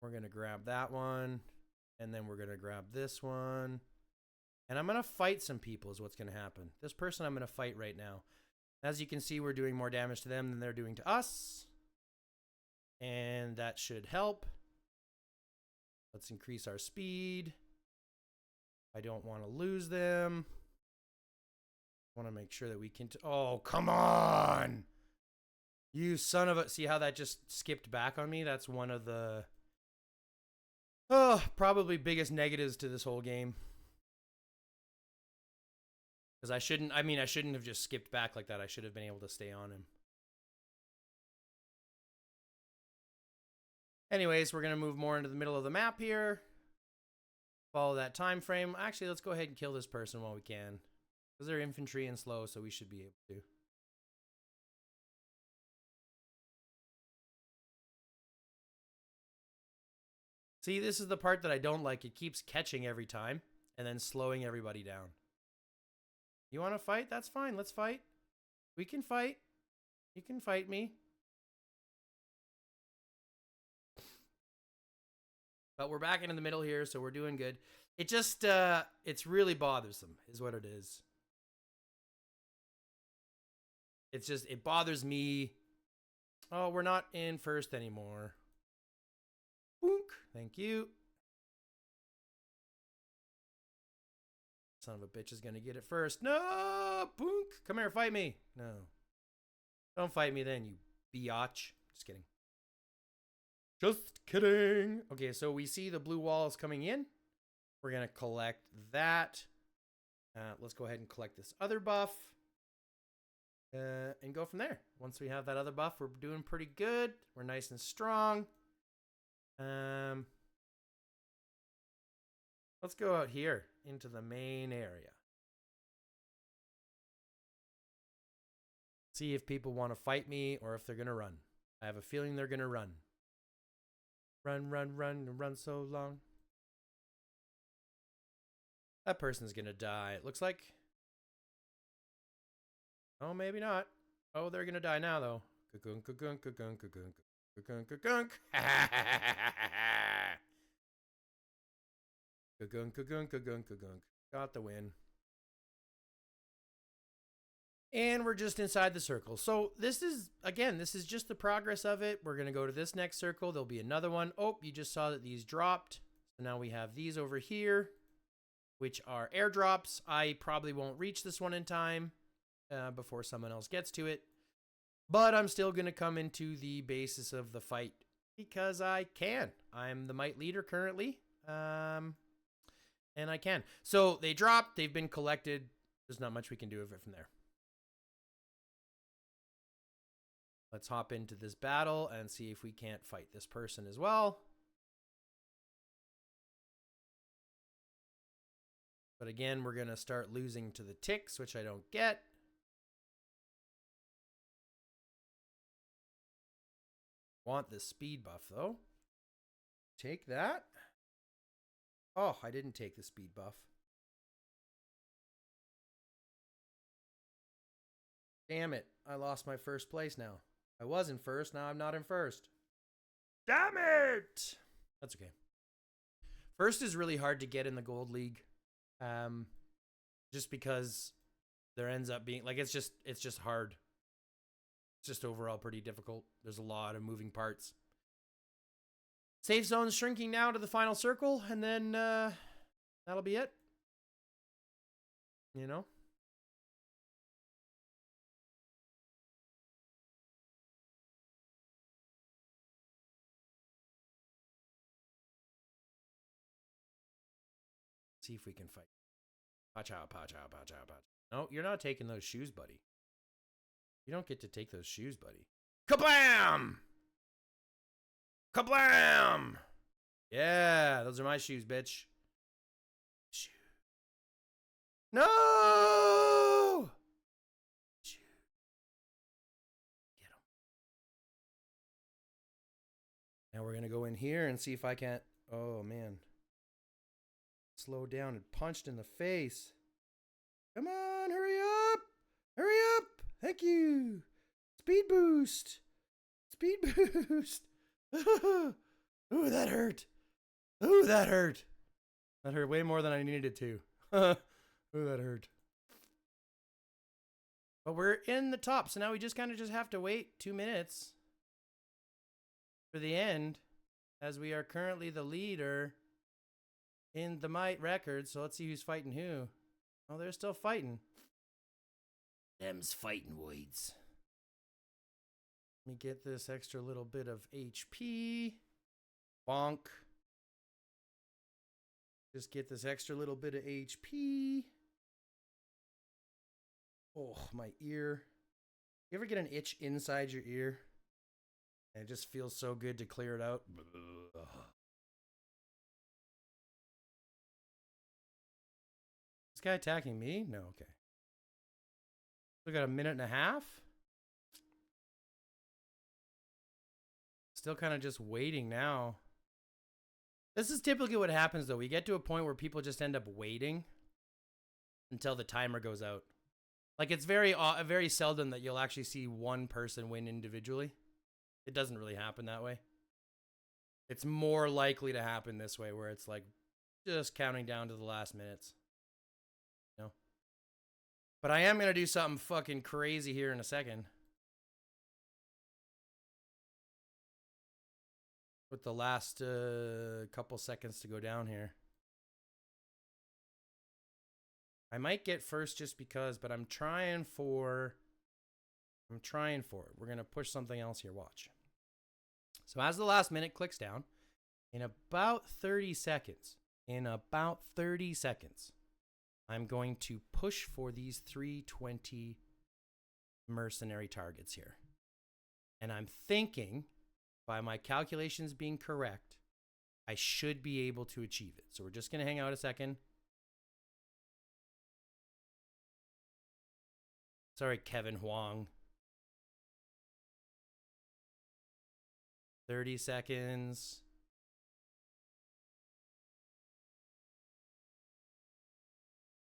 Speaker 1: We're going to grab that one, and then we're going to grab this one. And I'm going to fight some people is what's going to happen. This person I'm going to fight right now. As you can see, we're doing more damage to them than they're doing to us. And that should help. Let's increase our speed. I don't want to lose them. I want to make sure that we can... Oh, come on! You son of a... See how that just skipped back on me? That's one of the... probably biggest negatives to this whole game. Because I shouldn't have just skipped back like that. I should have been able to stay on him. Anyways, we're going to move more into the middle of the map here. Follow that time frame. Actually, let's go ahead and kill this person while we can. Because they're infantry and slow, so we should be able to. See, this is the part that I don't like. It keeps catching every time and then slowing everybody down. You want to fight? That's fine. Let's fight. We can fight. You can fight me. But we're back into the middle here, so we're doing good. It just, it's really bothersome, is what it is. It's just, it bothers me. Oh, we're not in first anymore. Boonk. Thank you. Son of a bitch is gonna get it first. No! Boonk! Come here, fight me. No. Don't fight me then, you biatch. Just kidding. Just kidding. Okay, so we see the blue walls coming in. We're gonna collect that. Let's go ahead and collect this other buff. And go from there. Once we have that other buff, we're doing pretty good. We're nice and strong. Let's go out here into the main area. See if people want to fight me or if they're going to run. I have a feeling they're going to run. Run, run, run, run so long. That person's going to die, it looks like. Oh, maybe not. Oh, they're going to die now, though. Ka-gunk, ka-gunk, ka-gunk, ka-gunk, ka-gunk, ka-gunk. Ka-gunk, ka-gunk, ka-gunk, ka-gunk. Got the win. And we're just inside the circle. So this is, again, this is just the progress of it. We're going to go to this next circle. There'll be another one. Oh, you just saw that these dropped. So now we have these over here, which are airdrops. I probably won't reach this one in time before someone else gets to it. But I'm still going to come into the basis of the fight because I can. I'm the might leader currently. And I can. So they dropped. They've been collected. There's not much we can do with it from there. Let's hop into this battle and see if we can't fight this person as well. But again, we're going to start losing to the ticks, which I don't get. Want this speed buff, though. Take that. Oh, I didn't take the speed buff. Damn it. I lost my first place now. I was in first. Now I'm not in first. Damn it. That's okay. First is really hard to get in the Gold League. Just because there ends up being, like, it's just hard. It's just overall pretty difficult. There's a lot of moving parts. Safe zone's shrinking now to the final circle, and then that'll be it. You know? See if we can fight. Pacha, pacha, pacha, pacha. No, you're not taking those shoes, buddy. You don't get to take those shoes, buddy. Kablam! Kablam! Yeah, those are my shoes, bitch. Shoe. No! Shoe. Get him. Now we're going to go in here and see if I can't... Oh, man. Slow down and punched in the face. Come on, hurry up! Hurry up! Thank you! Speed boost! Speed boost! Ooh, that hurt! Ooh, that hurt! That hurt way more than I needed it to. Ooh, that hurt. But we're in the top, so now we just kind of have to wait 2 minutes for the end, as we are currently the leader in the Might record. So let's see who's fighting who. Oh, they're still fighting. Them's fighting weeds. Let me get this extra little bit of HP. Bonk. Just get this extra little bit of HP. Oh, my ear. You ever get an itch inside your ear? And it just feels so good to clear it out. This guy attacking me? No, okay. We got a minute and a half. Still kind of just waiting now. This is typically what happens, though. We get to a point where people just end up waiting until the timer goes out. Like, it's very seldom that you'll actually see one person win individually. It doesn't really happen that way. It's more likely to happen this way, where it's like Just counting down to the last minutes. No. But I am going to do something fucking crazy here in a second. With the last couple seconds to go down here. I might get first just because, but I'm trying for it. We're going to push something else here. Watch. So as the last minute clicks down, in about 30 seconds, I'm going to push for these 320 mercenary targets here. And I'm thinking, by my calculations being correct, I should be able to achieve it. So we're just going to hang out a second. Sorry, Kevin Huang. 30 seconds.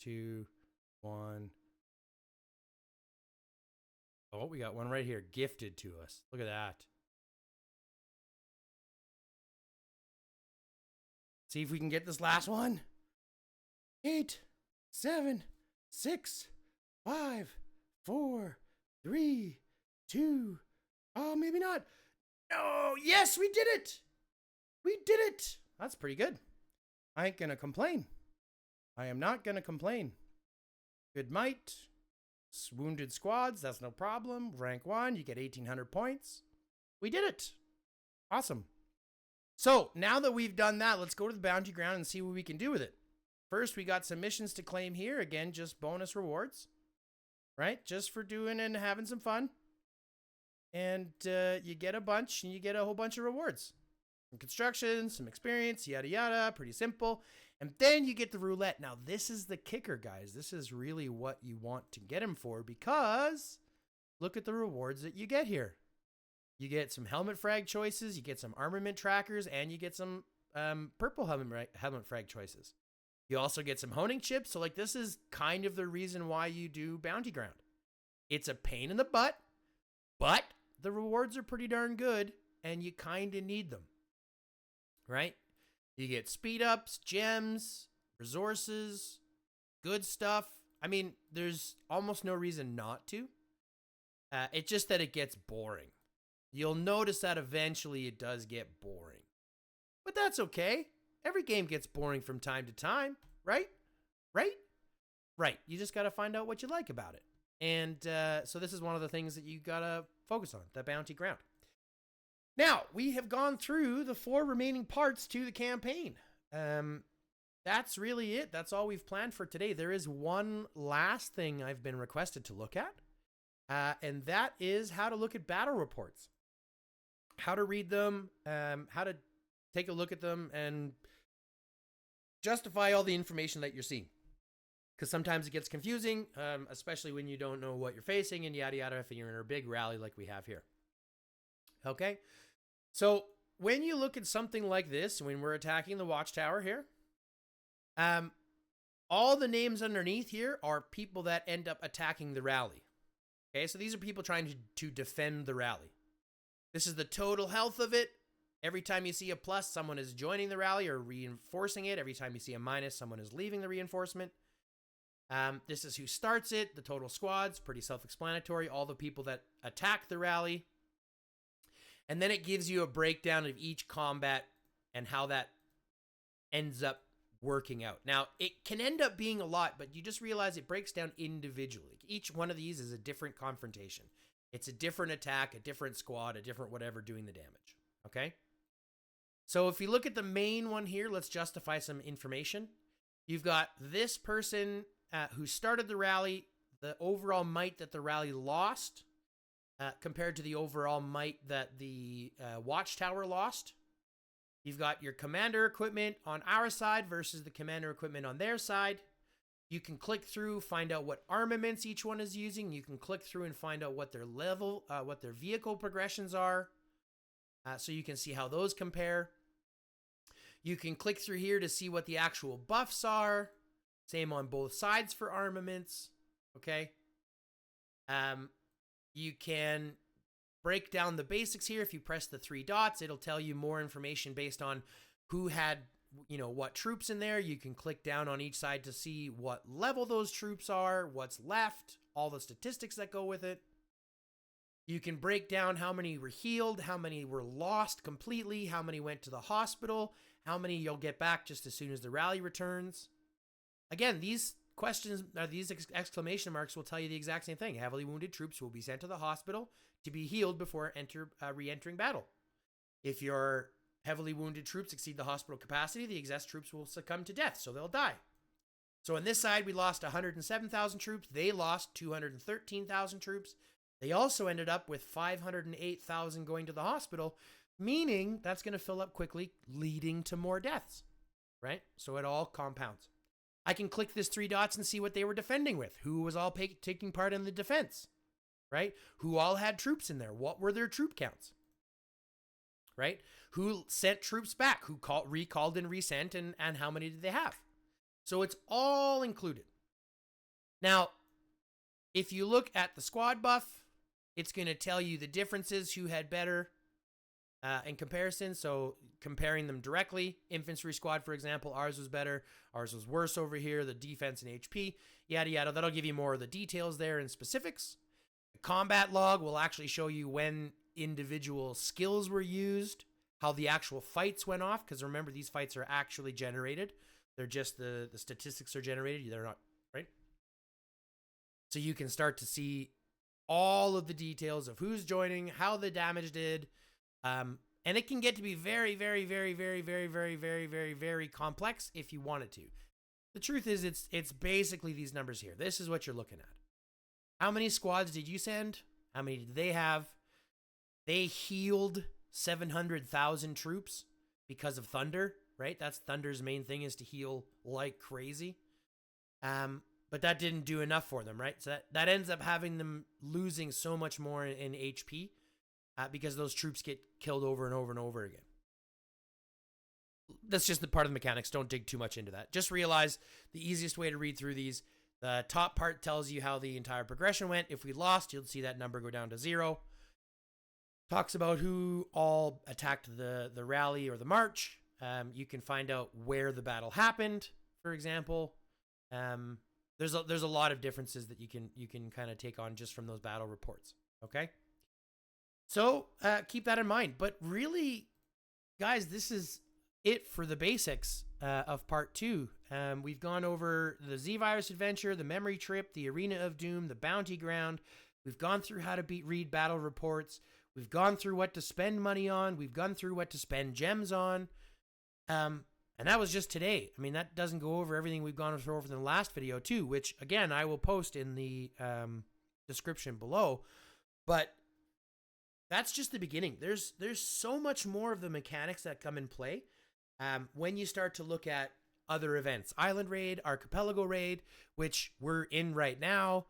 Speaker 1: 2, 1. Oh, we got one right here, gifted to us. Look at that. See if we can get this last one. 8, 7, 6, 5, 4, 3, 2. Oh, maybe not. No, yes, we did it. We did it. That's pretty good. I ain't gonna complain. I am not gonna complain. Good might. Wounded squads, that's no problem. Rank 1, you get 1,800 points. We did it. Awesome. So, now that we've done that, let's go to the bounty ground and see what we can do with it. First, we got some missions to claim here. Again, just bonus rewards. Right? Just for doing and having some fun. And you get a bunch, and you get a whole bunch of rewards. Some construction, some experience, yada yada, pretty simple. And then you get the roulette. Now, this is the kicker, guys. This is really what you want to get him for, because look at the rewards that you get here. You get some helmet frag choices, you get some armament trackers, and you get some purple helmet frag choices. You also get some honing chips. So, like, this is kind of the reason why you do bounty ground. It's a pain in the butt, but the rewards are pretty darn good, and you kind of need them, right? You get speed ups, gems, resources, good stuff. I mean, there's almost no reason not to. It's just that it gets boring. You'll notice that eventually it does get boring. But that's okay. Every game gets boring from time to time, right? Right? Right. You just got to find out what you like about it. And so this is one of the things that you got to focus on, the bounty ground. Now, we have gone through the 4 remaining parts to the campaign. That's really it. That's all we've planned for today. There is one last thing I've been requested to look at, and that is how to look at battle reports. How to read them, how to take a look at them, and justify all the information that you're seeing. Because sometimes it gets confusing, especially when you don't know what you're facing and yada yada if you're in a big rally like we have here. Okay? So when you look at something like this, when we're attacking the watchtower here, all the names underneath here are people that end up attacking the rally. Okay, so these are people trying to defend the rally. This is the total health of it. Every time you see a plus, someone is joining the rally or reinforcing it. Every time you see a minus, someone is leaving the reinforcement. This is who starts it, the total squads, pretty self-explanatory. All the people that attack the rally. And then it gives you a breakdown of each combat and how that ends up working out. Now, it can end up being a lot, but you just realize it breaks down individually. Each one of these is a different confrontation. It's a different attack, a different squad, a different whatever doing the damage. Okay? So if you look at the main one here, let's justify some information. You've got this person who started the rally, the overall might that the rally lost, compared to the overall might that the watchtower lost. You've got your commander equipment on our side versus the commander equipment on their side. You can click through, find out what armaments each one is using. You can click through and find out what their level, what their vehicle progressions are. So you can see how those compare. You can click through here to see what the actual buffs are. Same on both sides for armaments. Okay. You can break down the basics here. If you press the 3 dots, it'll tell you more information based on who had what troops in there. You can click down on each side to see what level those troops are, what's left, all the statistics that go with it. You can break down how many were healed, how many were lost completely, how many went to the hospital, how many you'll get back just as soon as the rally returns. Again, these questions, these exclamation marks will tell you the exact same thing. Heavily wounded troops will be sent to the hospital to be healed before re-entering battle. If your heavily wounded troops exceed the hospital capacity, the excess troops will succumb to death, so they'll die. So on this side, we lost 107,000 troops. They lost 213,000 troops. They also ended up with 508,000 going to the hospital, meaning that's going to fill up quickly, leading to more deaths, right? So it all compounds. I can click this 3 dots and see what they were defending with, who was all taking part in the defense, right? Who all had troops in there? What were their troop counts, right? Who sent troops back? Who recalled and resent, and how many did they have? So it's all included. Now, if you look at the squad buff, it's going to tell you the differences, who had better in comparison. So comparing them directly, infantry squad, for example, ours was better, ours was worse over here, the defense and HP, yada, yada. That'll give you more of the details there and specifics. The combat log will actually show you when individual skills were used, how the actual fights went off, because remember, these fights are actually generated. They're just the statistics are generated. They're not, right? So you can start to see all of the details of who's joining, how the damage did. And it can get to be very, very, very, very, very, very, very, very, very complex if you want it to. The truth is, it's basically these numbers here. This is what you're looking at. How many squads did you send? How many did they have? They healed 700,000 troops because of Thunder, right? That's Thunder's main thing, is to heal like crazy. But that didn't do enough for them, right? So that ends up having them losing so much more in HP because those troops get killed over and over and over again. That's just the part of the mechanics. Don't dig too much into that. Just realize the easiest way to read through these, the top part tells you how the entire progression went. If we lost, you'll see that number go down to 0. Talks about who all attacked the rally or the march. You can find out where the battle happened, for example. There's a lot of differences that you can kind of take on just from those battle reports. Okay, so keep that in mind. But really, guys, this is it for the basics of part 2. We've gone over the Z-Virus adventure, the memory trip, the Arena of Doom, the bounty ground. We've gone through how to read battle reports. We've gone through what to spend money on. We've gone through what to spend gems on. And that was just today. I mean, that doesn't go over everything we've gone over in the last video too, which again, I will post in the description below. But that's just the beginning. There's so much more of the mechanics that come in play when you start to look at other events. Island Raid, Archipelago Raid, which we're in right now.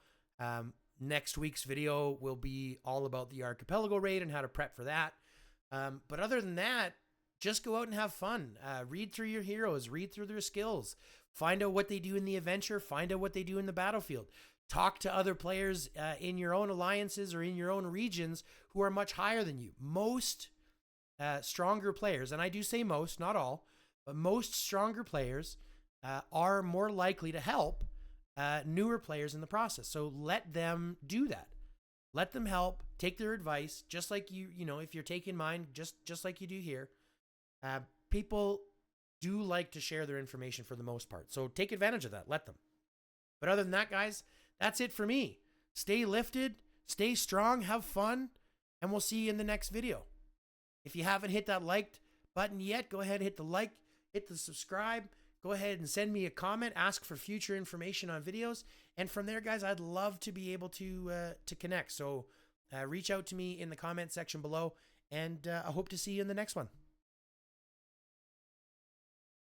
Speaker 1: Next week's video will be all about the Archipelago Raid and how to prep for that. But other than that, just go out and have fun. Read through your heroes. Read through their skills. Find out what they do in the adventure. Find out what they do in the battlefield. Talk to other players in your own alliances or in your own regions who are much higher than you. Most stronger players, and I do say most, not all, but most stronger players are more likely to help newer players in the process. So let them do that. Let them help. Take their advice, just like if you're taking mine, just like you do here. People do like to share their information for the most part. So take advantage of that. Let them. But other than that, guys, that's it for me. Stay lifted, stay strong, have fun, and we'll see you in the next video. If you haven't hit that like button yet, go ahead and hit the like, hit the subscribe, go ahead and send me a comment, ask for future information on videos. And from there, guys, I'd love to be able to connect. So reach out to me in the comment section below, and I hope to see you in the next one.